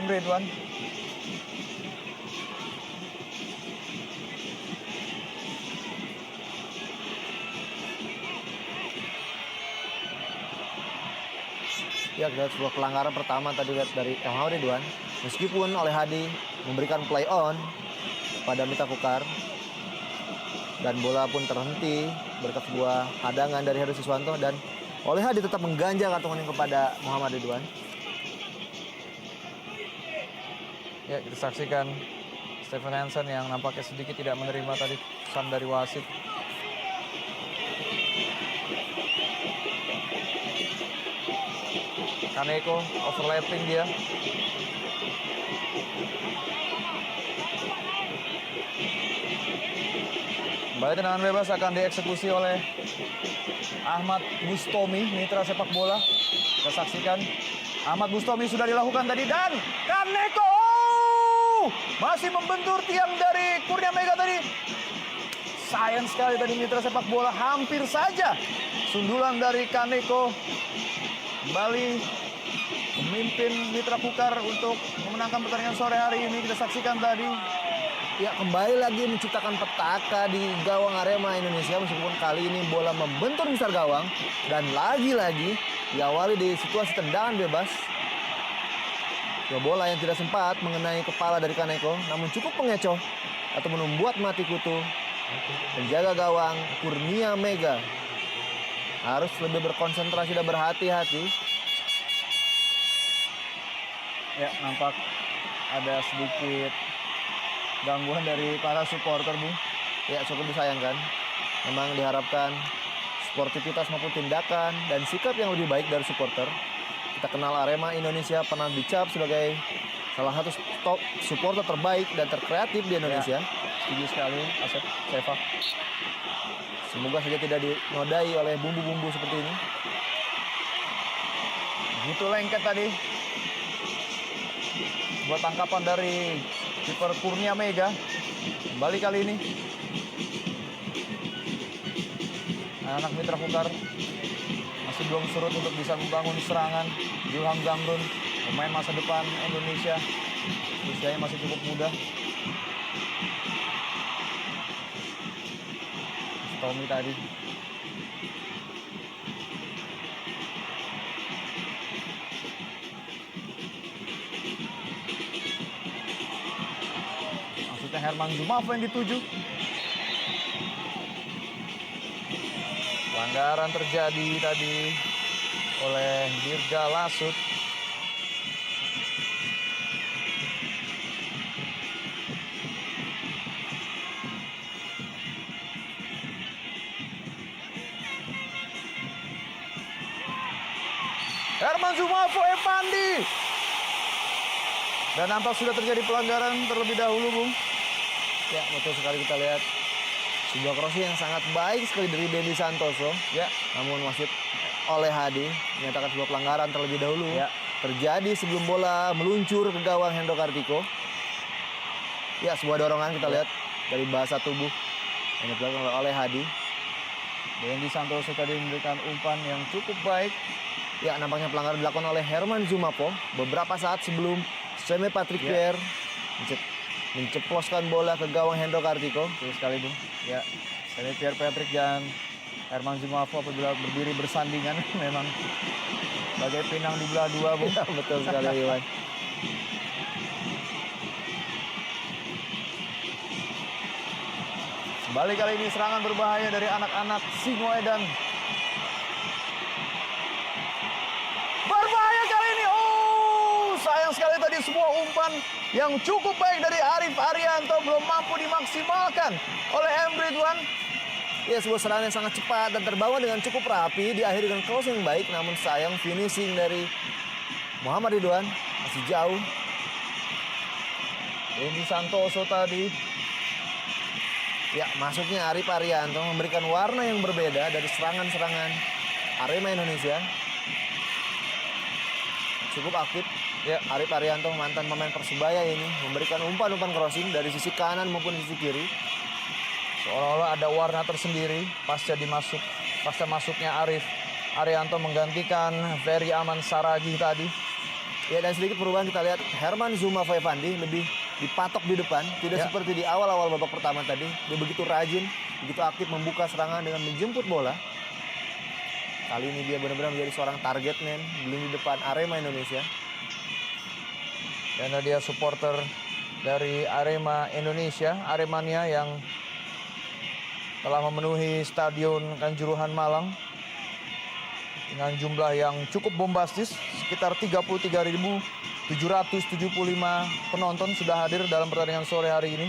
Ridwan. Ya, kita lihat sebuah pelanggaran pertama tadi lihat dari Ridwan. Meskipun oleh Hadi memberikan play on pada Mita Kukar dan bola pun terhenti berkat sebuah hadangan dari Heru Siswanto, dan oleh Hadi tetap mengganjal kartu kuning kepada Muhammad Ridwan. Ya, kita saksikan Stephen Hansen yang nampaknya sedikit tidak menerima tadi pesan dari wasit. Kaneko overlapping dia. Kembali tendangan bebas akan dieksekusi oleh Ahmad Bustomi, mitra sepak bola. Kita saksikan Ahmad Bustomi sudah dilakukan tadi dan Kaneko masih membentur tiang dari Kurnia Mega tadi. Sayang sekali tadi mitra sepak bola, hampir saja sundulan dari Kaneko kembali memimpin Mitra Kukar untuk memenangkan pertandingan sore hari ini. Kita saksikan tadi. Ya, kembali lagi menciptakan petaka di gawang Arema Indonesia meskipun kali ini bola membentur besar gawang dan lagi-lagi diawali di situasi tendangan bebas. Ya, bola yang tidak sempat mengenai kepala dari Kaneko namun cukup mengecoh atau membuat mati kutu penjaga gawang Kurnia Mega. Harus lebih berkonsentrasi dan berhati-hati. Ya, nampak ada sedikit gangguan dari para supporter, Bung. Ya, cukup disayangkan. Memang diharapkan sportivitas maupun tindakan dan sikap yang lebih baik dari supporter. Kita kenal Arema Indonesia pernah dicap sebagai salah satu top supporter terbaik dan terkreatif di Indonesia. Ya, setuju sekali, Asep, Seva. Semoga saja tidak dinodai oleh bumbu-bumbu seperti ini. Begitu lengket tadi. Buat tangkapan dari kiper Kurnia Mega. Kembali kali ini anak Mitra Kukar masih belum surut untuk bisa membangun serangan. Ilham Zamrun, pemain masa depan Indonesia, usianya masih cukup muda. Tommy tadi. Herman Zumafo yang dituju. Pelanggaran terjadi tadi oleh Dirga Lasut. Herman Zumafo Evandi. Dan nampak sudah terjadi pelanggaran terlebih dahulu, Bung. Ya, betul sekali kita lihat sebuah crossing yang sangat baik sekali dari Dendi Santoso. Ya, namun wasit oleh Hadi menyatakan sebuah pelanggaran terlebih dahulu. Ya. Terjadi sebelum bola meluncur ke gawang Hendro Kartiko. Ya, sebuah dorongan kita lihat dari bahasa tubuh yang dilakukan oleh Hadi. Dendi Santoso tadi memberikan umpan yang cukup baik. Ya, nampaknya pelanggaran dilakukan oleh Herman Zumafo beberapa saat sebelum Seme Patrick Pierre menceploskan bola ke gawang Hendro Kartiko. Betul sekali, Bung. Ya, Seme Pierre Patrick dan Herman Zumafo apabila berdiri bersandingan memang bagai pinang di belah dua, Bung. Ya, betul sekali, Iwan. Kembali kali ini serangan berbahaya dari anak-anak Singoedan. Berbahaya kali ini. Oh, sayang sekali tadi sebuah umpan yang cukup baik dari Arif Arianto belum mampu dimaksimalkan oleh M. Ridwan. Ya, sebuah serangan yang sangat cepat dan terbawa dengan cukup rapi, diakhiri dengan crossing yang baik, namun sayang finishing dari Muhammad Ridwan masih jauh. Dendi Santoso tadi. Ya, masuknya Arif Arianto memberikan warna yang berbeda dari serangan-serangan Arema Indonesia. Cukup aktif. Ya, Arif Arianto mantan pemain Persebaya ini memberikan umpan-umpan crossing dari sisi kanan maupun sisi kiri. Seolah-olah ada warna tersendiri pasca masuknya Arif Arianto menggantikan Ferry Aman Saragih tadi. Ya, dan sedikit perubahan kita lihat Herman Zumafo Evandi lebih dipatok di depan, tidak seperti di awal-awal babak pertama tadi. Dia begitu rajin, begitu aktif membuka serangan dengan menjemput bola. Kali ini dia benar-benar menjadi seorang target man di depan Arema Indonesia. Dan dia supporter dari Arema Indonesia, Aremania yang telah memenuhi Stadion Kanjuruhan Malang dengan jumlah yang cukup bombastis, sekitar 33.300 775 penonton sudah hadir dalam pertandingan sore hari ini.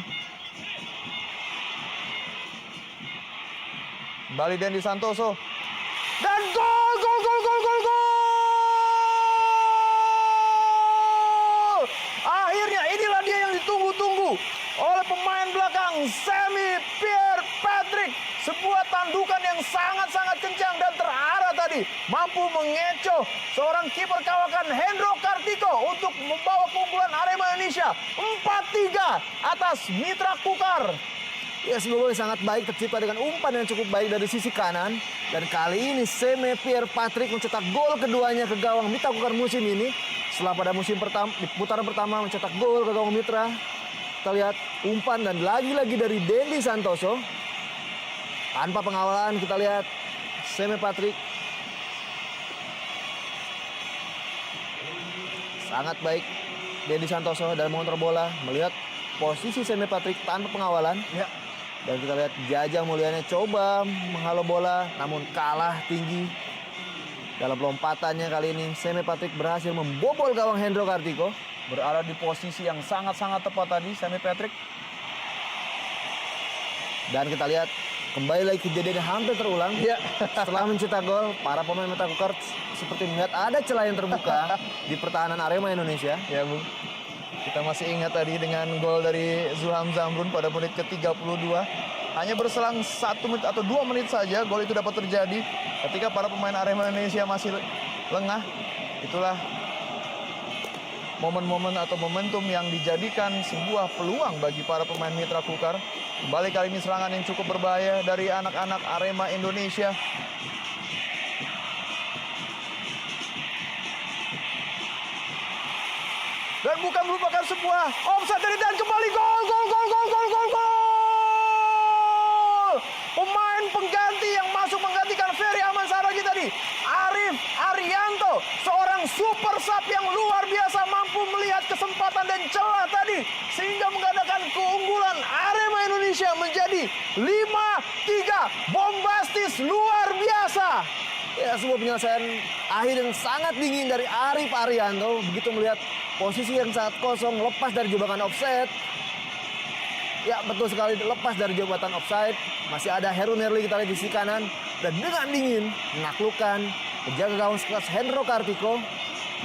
Kembali Dendi Santoso. Dan gol, gol, gol, gol, gol, gol! Akhirnya inilah dia yang ditunggu-tunggu oleh pemain belakang Semi Pierre Patrick. Sebuah tandukan yang sangat-sangat kencang dan terarah tadi. Mampu mengecoh seorang kiper kawakan Hendro Kartiko untuk membawa keunggulan Arema Indonesia 4-3 atas Mitra Kukar. Ya, sebuah gol yang sangat baik tercipta dengan umpan yang cukup baik dari sisi kanan. Dan kali ini Semi Pierre Patrick mencetak gol keduanya ke gawang Mitra Kukar musim ini. Setelah pada musim pertama, di putaran pertama mencetak gol ke gawang Mitra. Kita lihat umpan dan lagi-lagi dari Dendi Santoso. Tanpa pengawalan kita lihat Semi Patrick. Sangat baik Dendi Santoso dalam mengontrol bola. Melihat posisi Semi Patrick tanpa pengawalan. Ya. Dan kita lihat Jajang Mulyana coba menghalau bola namun kalah tinggi. Dalam lompatannya kali ini Semi Patrick berhasil membobol gawang Hendro Kartiko. Berada di posisi yang sangat-sangat tepat tadi Semi Patrick. Dan kita lihat kembali lagi kejadian yang hampir terulang. Ya. Setelah mencetak gol, para pemain Mitra Kukar seperti melihat ada celah yang terbuka di pertahanan Arema Indonesia. Ya, Bung. Kita masih ingat tadi dengan gol dari Zulham Zamrun pada menit ke-32. Hanya berselang 1 menit atau 2 menit saja gol itu dapat terjadi ketika para pemain Arema Indonesia masih lengah. Itulah momen-momen atau momentum yang dijadikan sebuah peluang bagi para pemain Mitra Kukar. Kembali kali ini serangan yang cukup berbahaya dari anak-anak Arema Indonesia. Dan bukan merupakan sebuah offside dari dan kembali gol, gol, gol, gol, gol, gol, gol! Pemain pengganti yang masuk menggantikan Ferry Ahmad Saragi tadi, Arif Arianto, seorang super sub yang luar biasa mampu melihat kesempatan dan celah tadi sehingga menggandakan keunggulan Arema Indonesia menjadi 5-3, bombastis luar biasa. Ya, sebuah penyelesaian akhir yang sangat dingin dari Arif Arianto. Begitu melihat posisi yang sangat kosong, lepas dari jebakan offside. Ya, betul sekali, lepas dari jebakan offside. Masih ada Heru Nerli kita lihat di sisi kanan. Dan dengan dingin menaklukkan penjaga gawang sekelas Hendro Kartiko.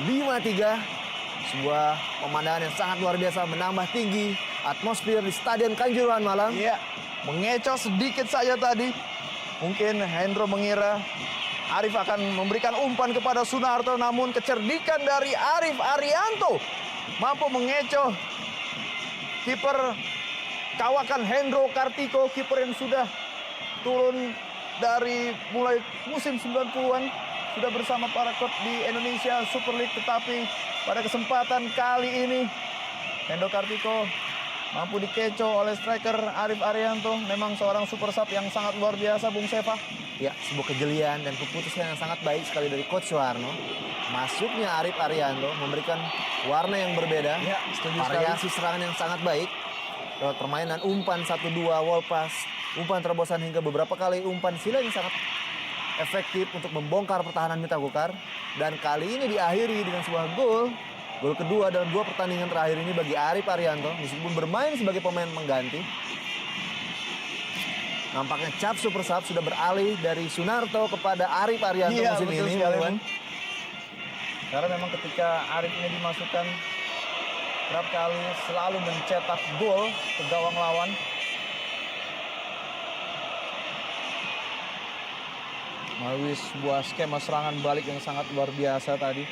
5-3. Sebuah pemandangan yang sangat luar biasa, menambah tinggi atmosfer di Stadion Kanjuruhan Malang. Iya, mengecoh sedikit saja tadi. Mungkin Hendro mengira Arif akan memberikan umpan kepada Sunarto, namun kecerdikan dari Arif Arianto mampu mengecoh kiper kawakan Hendro Kartiko, kiper yang sudah turun dari mulai musim 90-an, sudah bersama para klub di Indonesia Super League, tetapi pada kesempatan kali ini Hendro Kartiko mampu dikecoh oleh striker Arif Arianto. Memang seorang super sub yang sangat luar biasa, Bung Seva. Ya, sebuah kejelian dan keputusan yang sangat baik sekali dari Coach Suharno. Masuknya Arif Arianto memberikan warna yang berbeda. Ya, setuju sekali. Variasi serangan yang sangat baik. Lewat permainan umpan 1-2, wall pass, umpan terobosan hingga beberapa kali umpan sila yang sangat efektif untuk membongkar pertahanan Mitra Kukar. Dan kali ini diakhiri dengan sebuah gol. Gol kedua dalam 2 pertandingan terakhir ini bagi Arif Arianto meskipun bermain sebagai pemain mengganti. Nampaknya cap super sub sudah beralih dari Sunarto kepada Arif Arianto Iya, musim betul ini. sekali, Bung. Karena memang ketika Arif ini dimasukkan, kerap kali selalu mencetak gol ke gawang lawan. Melalui sebuah skema serangan balik yang sangat luar biasa tadi.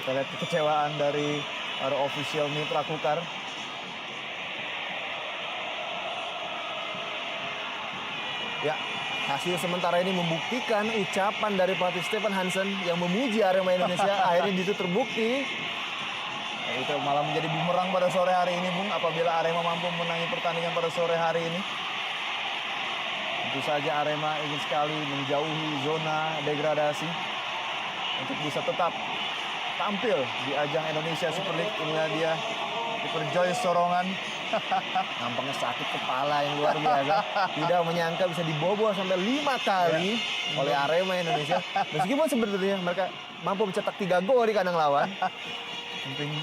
Kita lihat kekecewaan dari para ofisial Mitra Kukar. Ya, hasil sementara ini membuktikan ucapan dari pelatih Stefan Hansen yang memuji Arema Indonesia akhirnya itu terbukti. Nah, itu malah menjadi bumerang pada sore hari ini, Bung, apabila Arema mampu menangi pertandingan pada sore hari ini. Tentu saja Arema ingin sekali menjauhi zona degradasi untuk bisa tetap tampil di ajang Indonesia Super League. Inilah dia kiper Joyce Sorongan. Nampaknya sakit kepala yang luar biasa. Tidak menyangka bisa dibobol sampai 5 kali oleh Arema Indonesia. Meskipun sebenarnya mereka mampu mencetak 3 gol di kandang lawan. Penting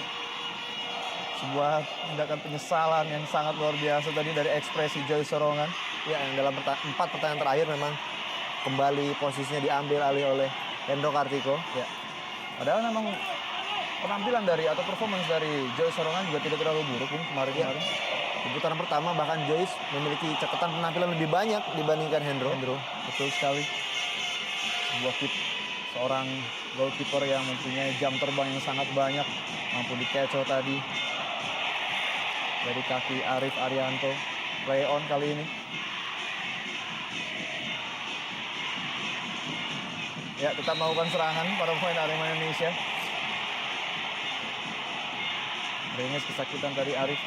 sebuah tindakan penyesalan yang sangat luar biasa tadi dari ekspresi Joy Sorongan. Ya, yang dalam 4 pertandingan terakhir memang kembali posisinya diambil alih oleh Hendro Kartiko. Ya. Padahal memang penampilan dari atau performance dari Joy Sorongan juga tidak terlalu buruk kemarin-kemarin. Di putaran pertama bahkan Joyce memiliki catatan penampilan lebih banyak dibandingkan Hendro. Betul sekali. Seorang goalkeeper yang mempunyai jam terbang yang sangat banyak, mampu dikecoh tadi dari kaki Arif Arianto. Play on kali ini. Ya, tetap melakukan serangan para pemain Arema Indonesia. Beringes kesakitan dari Arif.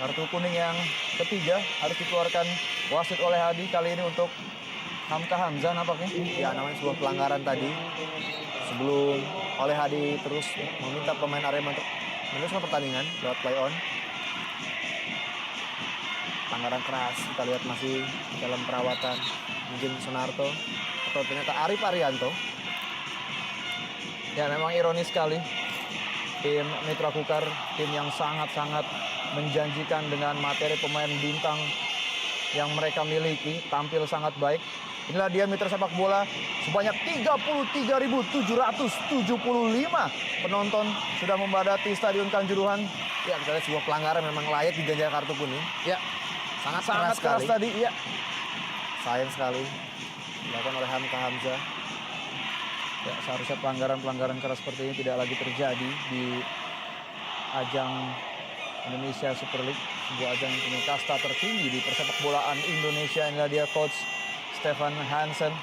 Kartu kuning yang ketiga harus dikeluarkan wasit oleh Hadi kali ini untuk Hamka Hamzah nampaknya. Ya, namanya sebuah pelanggaran tadi. Sebelum oleh Hadi terus meminta pemain Arema untuk meneruskan pertandingan lewat play on. Pelanggaran keras, kita lihat masih dalam perawatan. Mungkin Sunarto atau ternyata Arif Arianto. Ya, memang ironis sekali. Tim Mitra Kukar, tim yang sangat-sangat menjanjikan dengan materi pemain bintang yang mereka miliki, tampil sangat baik. Inilah dia Mitra Sepak Bola, sebanyak 33.775 penonton sudah membadati Stadion Kanjuruhan. Ya, kita lihat sebuah pelanggaran memang layak diganjar kartu kuning. Ya, Sangat keras tadi. Ya. Sayang sekali dilakukan oleh Hamka Hamzah. Ya, seharusnya pelanggaran-pelanggaran keras seperti ini tidak lagi terjadi di ajang Indonesia Super League, sebuah ajang yang punya kasta tertinggi di persepak bolaan Indonesia. Inilah dia Coach Stefan Hansen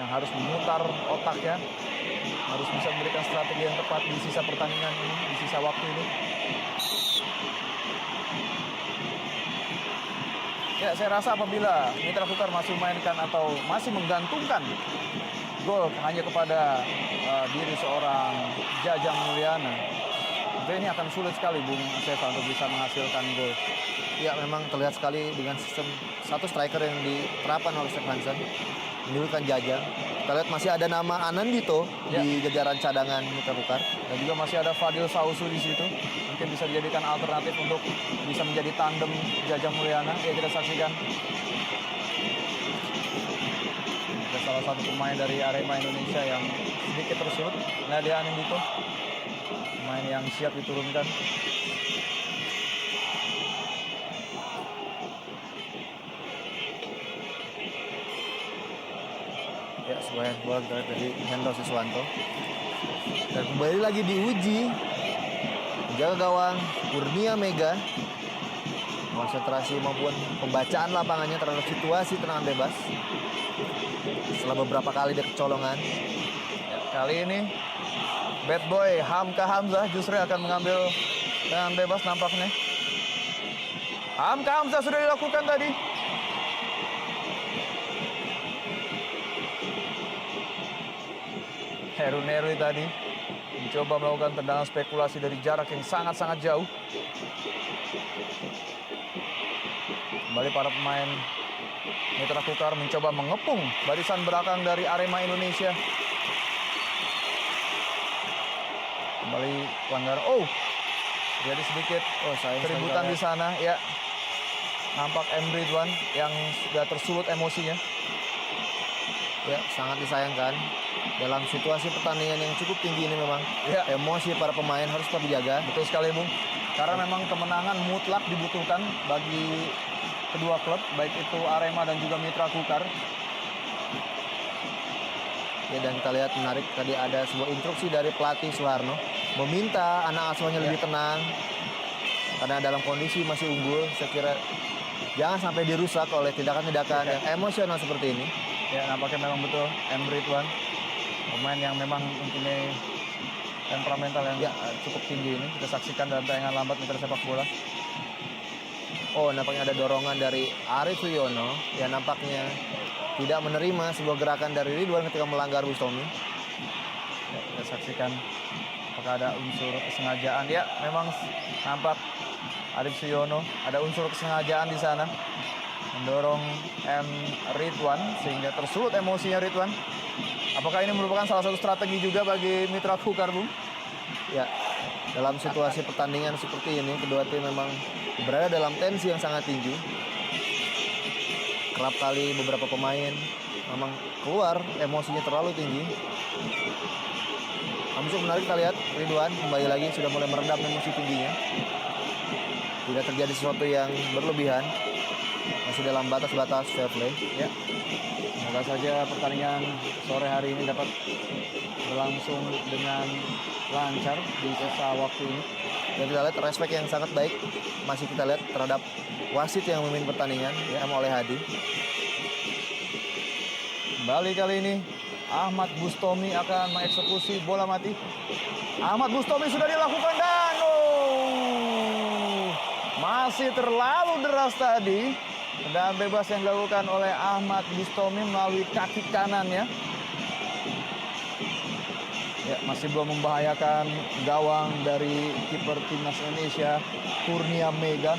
yang harus memutar otaknya, harus bisa memberikan strategi yang tepat di sisa pertandingan ini, di sisa waktu ini. Ya, saya rasa apabila Mitra Kukar masih memainkan atau masih menggantungkan gol hanya kepada diri seorang Jajang Mulyana, ini akan sulit sekali Bung Seva untuk bisa menghasilkan gol. Ya, memang terlihat sekali dengan sistem satu striker yang diterapkan oleh Stefan Hansen menimbulkan Jajang. Kita lihat masih ada nama Anandito di jajaran cadangan Mitra Kukar. Dan juga masih ada Fadil Sausu di situ. Mungkin bisa dijadikan alternatif untuk bisa menjadi tandem Jajang Mulyana. Ya, kita saksikan. Ada salah satu pemain dari Arema Indonesia yang sedikit tersurut. Nah, dia Anandito. Pemain yang siap diturunkan. Ya, sebuah bola dari Hendro Siswanto. Dan kembali lagi diuji penjaga gawang Kurnia Mega. Konsentrasi maupun pembacaan lapangannya terhadap situasi tendangan bebas. Setelah beberapa kali dia kecolongan. Ya, kali ini bad boy Hamka Hamzah justru akan mengambil tendangan bebas nampaknya. Hamka Hamzah sudah dilakukan tadi. Heru Nerwi tadi mencoba melakukan tendangan spekulasi dari jarak yang sangat-sangat jauh. Kembali para pemain Mitra Kukar mencoba mengepung barisan belakang dari Arema Indonesia. Kembali pelanggaran. Oh, jadi sedikit keributan di sana. Ya, nampak M. Ridwan yang sudah tersulut emosinya. Ya, sangat disayangkan. Dalam situasi pertandingan yang cukup tinggi ini memang emosi para pemain harus tetap dijaga. Betul sekali, Bung. Karena memang kemenangan mutlak dibutuhkan bagi kedua klub, baik itu Arema dan juga Mitra Kukar. Ya, dan kita lihat menarik tadi ada sebuah instruksi dari pelatih Suharno meminta anak asuhnya lebih tenang karena dalam kondisi masih unggul. Saya kira jangan sampai dirusak oleh tindakan-tindakan yang emosional seperti ini. Ya, nampaknya memang betul M. Ridwan, pemain yang memang mempunyai temperamental yang cukup tinggi ini. Kita saksikan dalam tayangan lambat Mitra Sepak Bola. Oh, nampaknya ada dorongan dari Arif Wiono yang nampaknya tidak menerima sebuah gerakan dari Ridwan ketika melanggar Bustomi. Ya, kita saksikan apakah ada unsur kesengajaan. Ya, memang nampak Arif Wiono ada unsur kesengajaan di sana. mendorong M. Ridwan sehingga tersulut emosinya Ridwan. Apakah ini merupakan salah satu strategi juga bagi Mitra Kukar, Bung? Ya, dalam situasi pertandingan seperti ini, kedua tim memang berada dalam tensi yang sangat tinggi. Kerap kali beberapa pemain memang keluar emosinya terlalu tinggi. Namun cukup menarik kita lihat Ridwan kembali lagi sudah mulai meredam emosi tingginya. Tidak terjadi sesuatu yang berlebihan. Masih dalam batas-batas fair play. Ya. Semoga saja pertandingan sore hari ini dapat berlangsung dengan lancar di sisa waktu ini. Dan kita lihat respek yang sangat baik masih kita lihat terhadap wasit yang memimpin pertandingan, ya, oleh Hadi. Kembali kali ini Ahmad Bustomi akan mengeksekusi bola mati. Ahmad Bustomi sudah dilakukan dan masih terlalu deras tadi. Dan bebas yang dilakukan oleh Ahmad Bustomi melalui kaki kanannya. Ya, masih belum membahayakan gawang dari kiper timnas Indonesia, Kurnia Mega.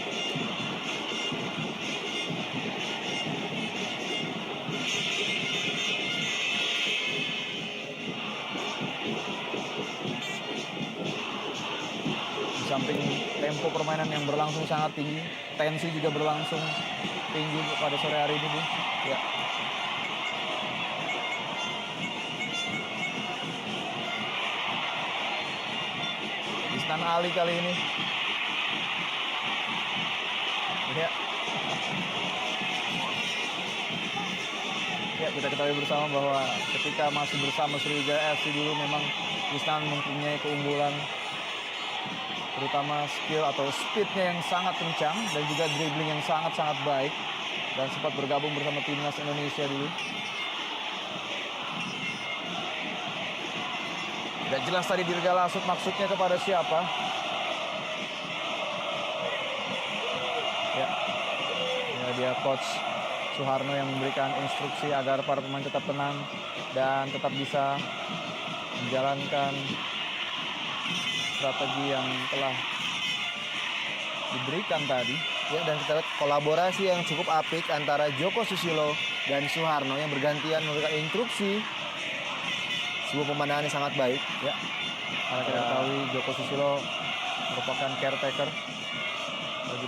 Di samping tempo permainan yang berlangsung sangat tinggi, tensi juga berlangsung tinggi pada sore hari ini, Bu. Ya. Isnan Ali kali ini. Ya. Ya, kita ketahui bersama bahwa ketika masih bersama Sriwijaya FC dulu memang Isnan mempunyai keunggulan terutama skill atau speednya yang sangat kencang dan juga dribbling yang sangat-sangat baik dan sempat bergabung bersama timnas Indonesia dulu. Tidak jelas tadi Dirga Lasut maksudnya kepada siapa. Ya, dia coach Suharno yang memberikan instruksi agar para pemain tetap tenang dan tetap bisa menjalankan strategi yang telah diberikan tadi. Ya, dan kita lihat kolaborasi yang cukup apik antara Joko Susilo dan Suharno yang bergantian memberikan instruksi. Sebuah pemandangan yang sangat baik. Ya, karena kita ketahui Joko Susilo merupakan caretaker bagi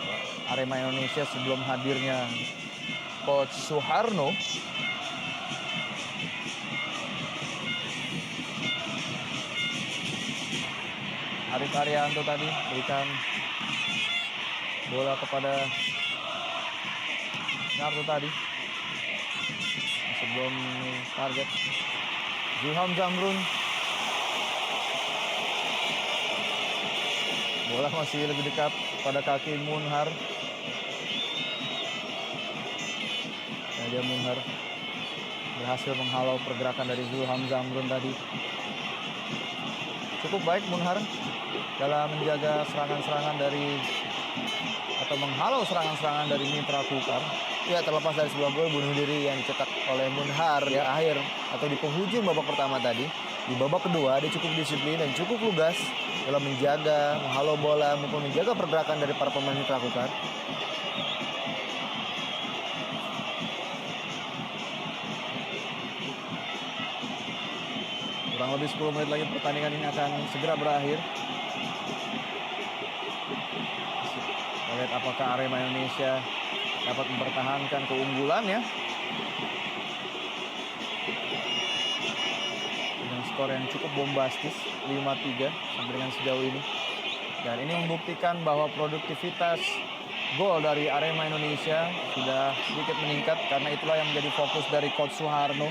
Arema Indonesia sebelum hadirnya Coach Suharno. Arif Arianto tadi berikan bola kepada Narto tadi sebelum target. Zulham Zamrun, bola masih lebih dekat pada kaki Munhar. Nadia Munhar berhasil menghalau pergerakan dari Zulham Zamrun tadi. Cukup baik Munhar dalam menjaga serangan-serangan dari atau menghalau serangan-serangan dari Mitra Kukar. Ya, terlepas dari sebuah gol bunuh diri yang dicetak oleh Munhar di akhir atau di penghujung babak pertama tadi, di babak kedua dia cukup disiplin dan cukup lugas dalam menjaga, menghalau bola maupun menjaga pergerakan dari para pemain Mitra Kukar. Kurang lebih 10 menit lagi pertandingan ini akan segera berakhir. Kita lihat apakah Arema Indonesia dapat mempertahankan keunggulannya dengan skor yang cukup bombastis 5-3 sampai dengan sejauh ini. Dan ini membuktikan bahwa produktivitas gol dari Arema Indonesia sudah sedikit meningkat karena itulah yang menjadi fokus dari Coach Suharno.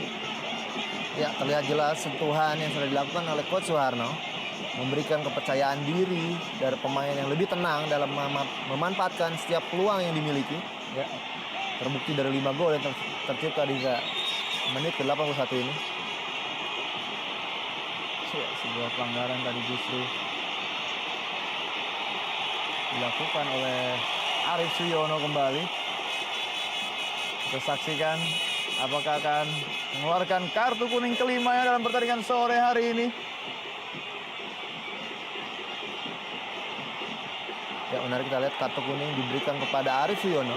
Ya, terlihat jelas sentuhan yang sudah dilakukan oleh Coach Suharno memberikan kepercayaan diri dari pemain yang lebih tenang dalam memanfaatkan setiap peluang yang dimiliki. Ya, terbukti dari 5 gol yang tercipta di menit ke-81 ini. Sebuah pelanggaran tadi justru dilakukan oleh Arif Suyono kembali. Kita saksikan apakah akan mengeluarkan kartu kuning kelimanya dalam pertandingan sore hari ini. Ya, menarik kita lihat kartu kuning diberikan kepada Arif Suyono.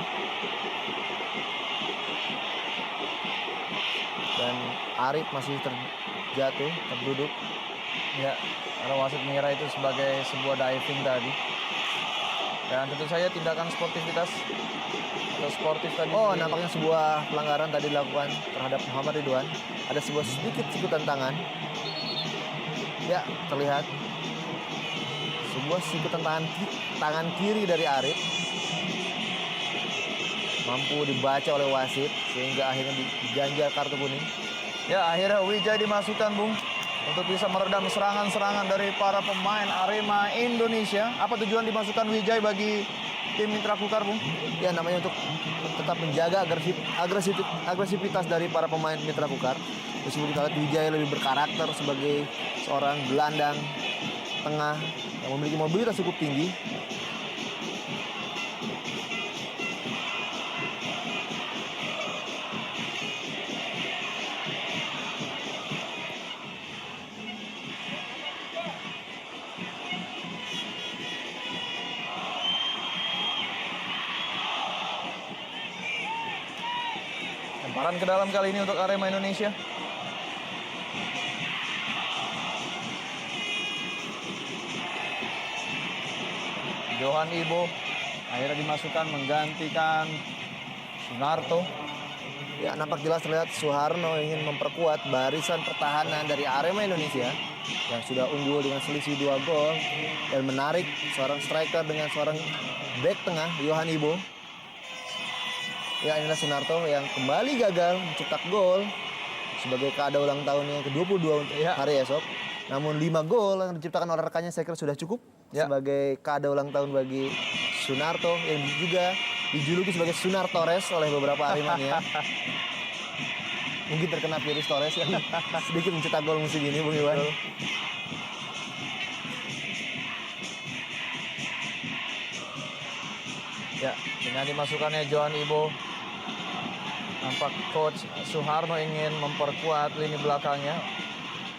Arif masih terjatuh, terduduk. Ya, karena wasit mengira itu sebagai sebuah diving tadi. Dan tentu saja tindakan sportivitas atau sportif tadi. Oh, nampaknya sebuah pelanggaran tadi dilakukan terhadap Muhammad Ridwan. Ada sebuah sedikit sikutan tangan. Ya, terlihat sebuah sikutan tangan kiri dari Arif. Mampu dibaca oleh wasit sehingga akhirnya diganjar kartu kuning. Ya, akhirnya Wijay dimasukkan, Bung, untuk bisa meredam serangan-serangan dari para pemain Arema Indonesia. Apa tujuan dimasukkan Wijay bagi tim Mitra Kukar, Bung? Ya, namanya untuk tetap menjaga agresivitas dari para pemain Mitra Kukar. Meskipun kita lihat Wijay lebih berkarakter sebagai seorang gelandang tengah yang memiliki mobilitas cukup tinggi. Lemparan ke dalam kali ini untuk Arema Indonesia. Johan Ibo akhirnya dimasukkan menggantikan Sunarto. Ya, nampak jelas terlihat Suharno ingin memperkuat barisan pertahanan dari Arema Indonesia yang sudah unggul dengan selisih 2 gol dan menarik seorang striker dengan seorang back tengah Johan Ibo. Ya, inilah Sunarto yang kembali gagal mencetak gol sebagai kado ulang tahunnya yang ke-22 untuk hari esok. Namun 5 gol yang diciptakan oleh rekannya saya kira sudah cukup sebagai kado ulang tahun bagi Sunarto yang juga dijuluki sebagai Sunar Torres oleh beberapa Aremania. Mungkin terkena virus Torres yang sedikit mencetak gol musim ini, Bung Iwan. Ya, dengan dimasukkannya Johan Ibo, nampak coach Suharno ingin memperkuat lini belakangnya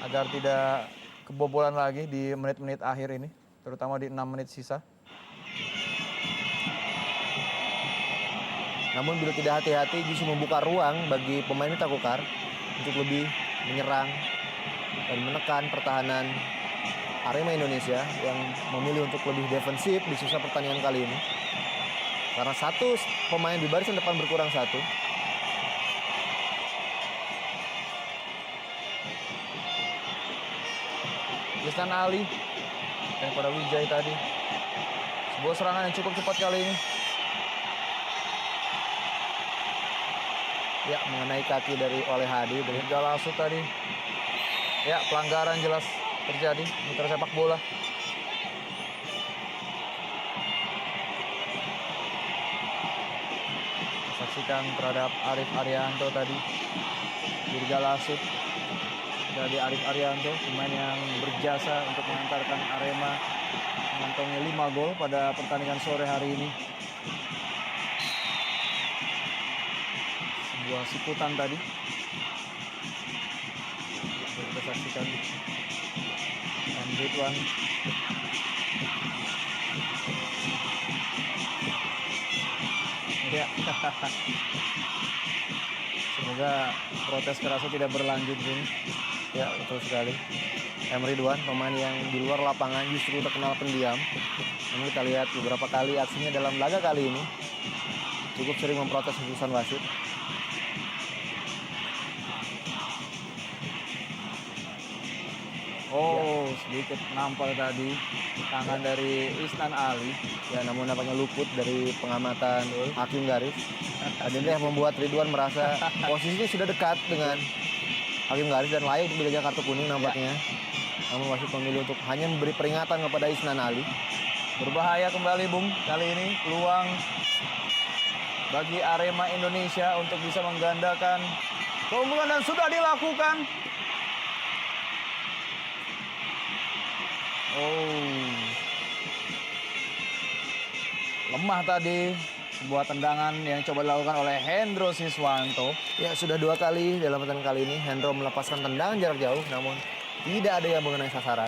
agar tidak kebobolan lagi di menit-menit akhir ini, terutama di 6 menit sisa. Namun bila tidak hati-hati justru membuka ruang bagi pemain Mitra Kukar untuk lebih menyerang dan menekan pertahanan Arema Indonesia yang memilih untuk lebih defensif di sisa pertandingan kali ini. Karena satu pemain di barisan depan berkurang satu. Isnan Ali daripada Wijay tadi. Sebuah serangan yang cukup cepat kali ini. Ya, mengenai kaki dari oleh Hadi dari Galasut tadi. Ya, pelanggaran jelas terjadi Mitra sepak bola. Saksikan terhadap Arif Arianto tadi. Dirga Lasut dari Arif Arianto, pemain yang berjasa untuk mengantarkan Arema mengantongi 5 gol pada pertandingan sore hari ini. Sebuah sikutan tadi. Kita saksikan dan Ridwan. Ya. Semoga protes kerasnya tidak berlanjut, Bung. Ya, betul sekali. Ridwan, pemain yang di luar lapangan justru terkenal pendiam. Namun kita lihat beberapa kali aksinya dalam laga kali ini cukup sering memprotes keputusan wasit. Oh, sedikit nampal tadi tangan dari Isnan Ali. Ya, namun nampaknya luput dari pengamatan hakim garis. Dan ini yang membuat Ridwan merasa posisinya sudah dekat dengan hakim garis dan layak untuk diganjar kartu kuning nampaknya. Namun wasit memilih untuk hanya memberi peringatan kepada Isnan Ali. Berbahaya kembali, Bung. Kali ini peluang bagi Arema Indonesia untuk bisa menggandakan keunggulan dan sudah dilakukan. Oh, lemah tadi sebuah tendangan yang coba dilakukan oleh Hendro Siswanto. Ya, sudah 2 kali dalam pertandingan kali ini Hendro melepaskan tendangan jarak jauh, namun tidak ada yang mengenai sasaran.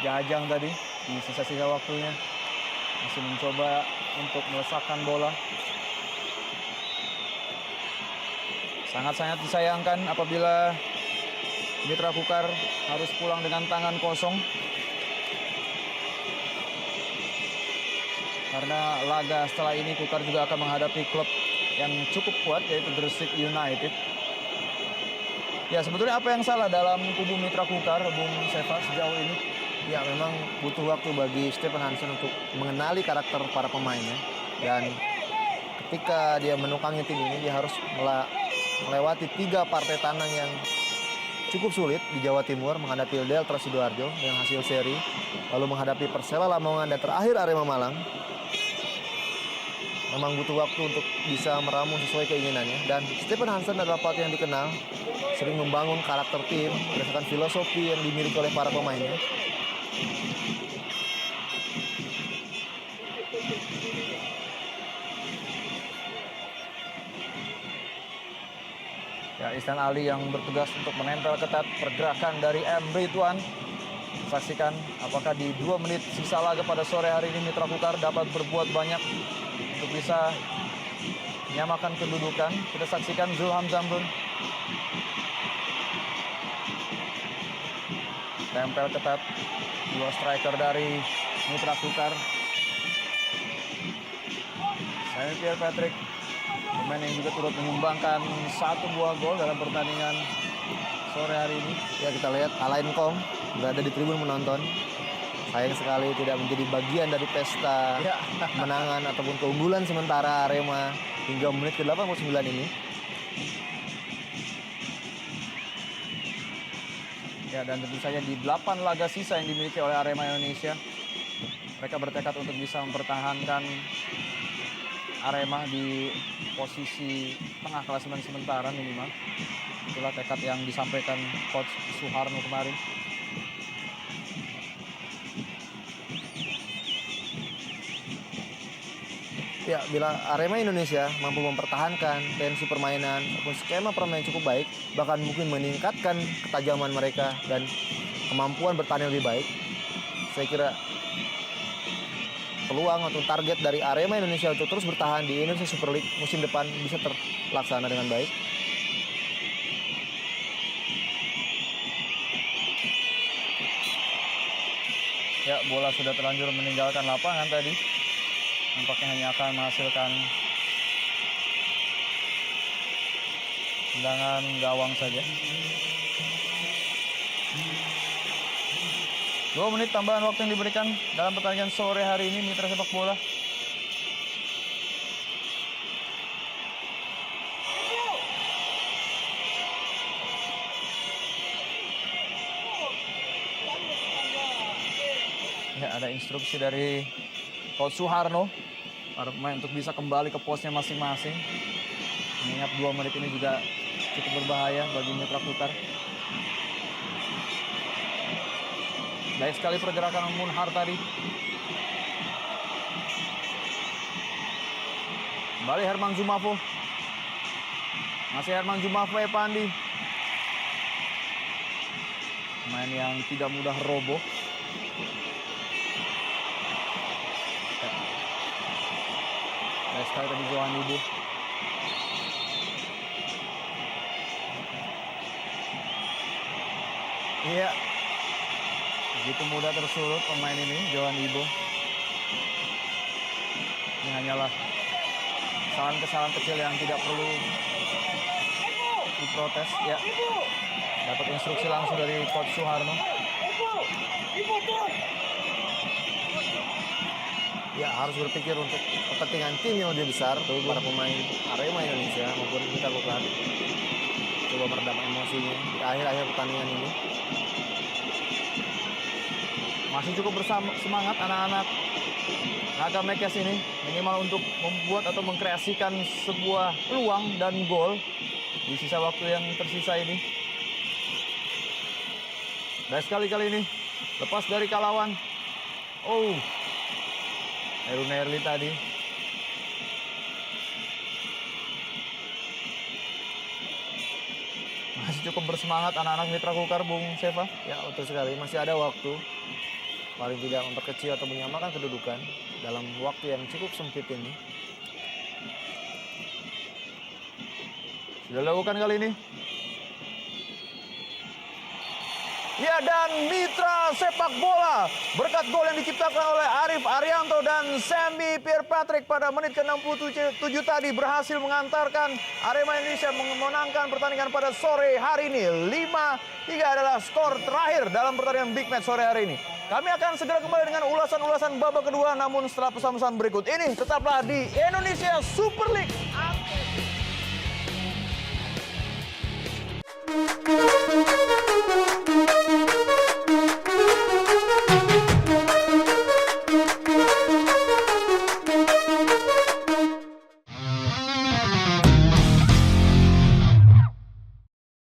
Jajang tadi di sisa-sisa waktunya masih mencoba untuk melesakkan bola. Sangat-sangat disayangkan apabila Mitra Kukar harus pulang dengan tangan kosong. Karena laga setelah ini Kukar juga akan menghadapi klub yang cukup kuat, yaitu Gresik United. Ya, sebetulnya apa yang salah dalam kubu Mitra Kukar, Bung Seva, sejauh ini? Ya, memang butuh waktu bagi Stefan Hansen untuk mengenali karakter para pemainnya. Dan ketika dia menukangi tim ini, dia harus melewati 3 partai tandang yang cukup sulit di Jawa Timur, menghadapi Delta Sidoarjo dengan hasil seri, lalu menghadapi Persela Lamongan, dan terakhir Arema Malang. Memang butuh waktu untuk bisa meramu sesuai keinginannya. Dan Stefan Hansen adalah pelatih yang dikenal sering membangun karakter tim berdasarkan filosofi yang dimiliki oleh para pemainnya. Ya, Ihsan Ali yang bertugas untuk menempel ketat pergerakan dari M. Ridwan. Saksikan apakah di 2 menit sisa laga pada sore hari ini Mitra Kukar dapat berbuat banyak untuk bisa menyamakan kedudukan. Kita saksikan Zulham Zamrun. Tempel ketat 2 striker dari Mitra Kukar. Saint Pierre Patrick, pemain yang juga turut menyumbangkan 1 buah gol dalam pertandingan sore hari ini. Ya, kita lihat Alain Kong berada di tribun menonton. Sayang sekali tidak menjadi bagian dari pesta kemenangan ataupun keunggulan sementara Arema hingga menit ke-89 ini. Ya, dan tentu saja di 8 laga sisa yang dimiliki oleh Arema Indonesia, mereka bertekad untuk bisa mempertahankan Arema di posisi tengah klasemen sementara minimal. Itulah tekad yang disampaikan Coach Suharno kemarin. Ya, bila Arema Indonesia mampu mempertahankan tensi permainan ataupun skema permainan cukup baik, bahkan mungkin meningkatkan ketajaman mereka dan kemampuan bertahan yang lebih baik, saya kira peluang atau target dari Arema Indonesia untuk terus bertahan di Indonesia Super League musim depan bisa terlaksana dengan baik. Ya, bola sudah terlanjur meninggalkan lapangan tadi. Nampaknya hanya akan menghasilkan tendangan gawang saja. 2 menit tambahan waktu yang diberikan dalam pertandingan sore hari ini Mitra Sepak Bola. Ya, ada instruksi dari Coach Suharno para pemain untuk bisa kembali ke posnya masing-masing. Mengingat 2 menit ini juga cukup berbahaya bagi Mitra Kukar. Baik sekali pergerakan Munhar tadi. Kembali Herman Zumafo. Masih Herman Zumafo, Epandi. Pemain yang tidak mudah roboh. Baik sekali tadi Johan Ibu. Iya. Begitu mudah tersulut pemain ini, Johan Ibu. Ini hanyalah kesalahan-kesalahan kecil yang tidak perlu diprotes. Ya. Dapat instruksi langsung dari Coach Suharno. Ya, harus berpikir untuk kepentingan tim yang lebih besar, para pemain Arema Indonesia maupun Mitra Kukar. Coba meredam emosinya di akhir-akhir pertandingan ini. Masih cukup semangat anak-anak Naga Mekes ini minimal untuk membuat atau mengkreasikan sebuah peluang dan gol di sisa waktu yang tersisa ini. Baik sekali kali ini lepas dari Kalawan. Oh, Heru Nerli tadi. Masih cukup bersemangat anak-anak Mitra Kukar, Bung Seva. Ya, betul sekali. Masih ada waktu. Paling tidak memperkecil atau menyamakan kedudukan dalam waktu yang cukup sempit ini. Sudah dilakukan kali ini. Ya, dan mitra sepak bola berkat gol yang diciptakan oleh Arif Arianto dan Sammy Pierre Patrick pada menit ke-67 tadi berhasil mengantarkan Arema Indonesia memenangkan pertandingan pada sore hari ini. 5-3 adalah skor terakhir dalam pertandingan big match sore hari ini. Kami akan segera kembali dengan ulasan-ulasan babak kedua, namun setelah pesan-pesan berikut ini tetaplah di Indonesia Super League.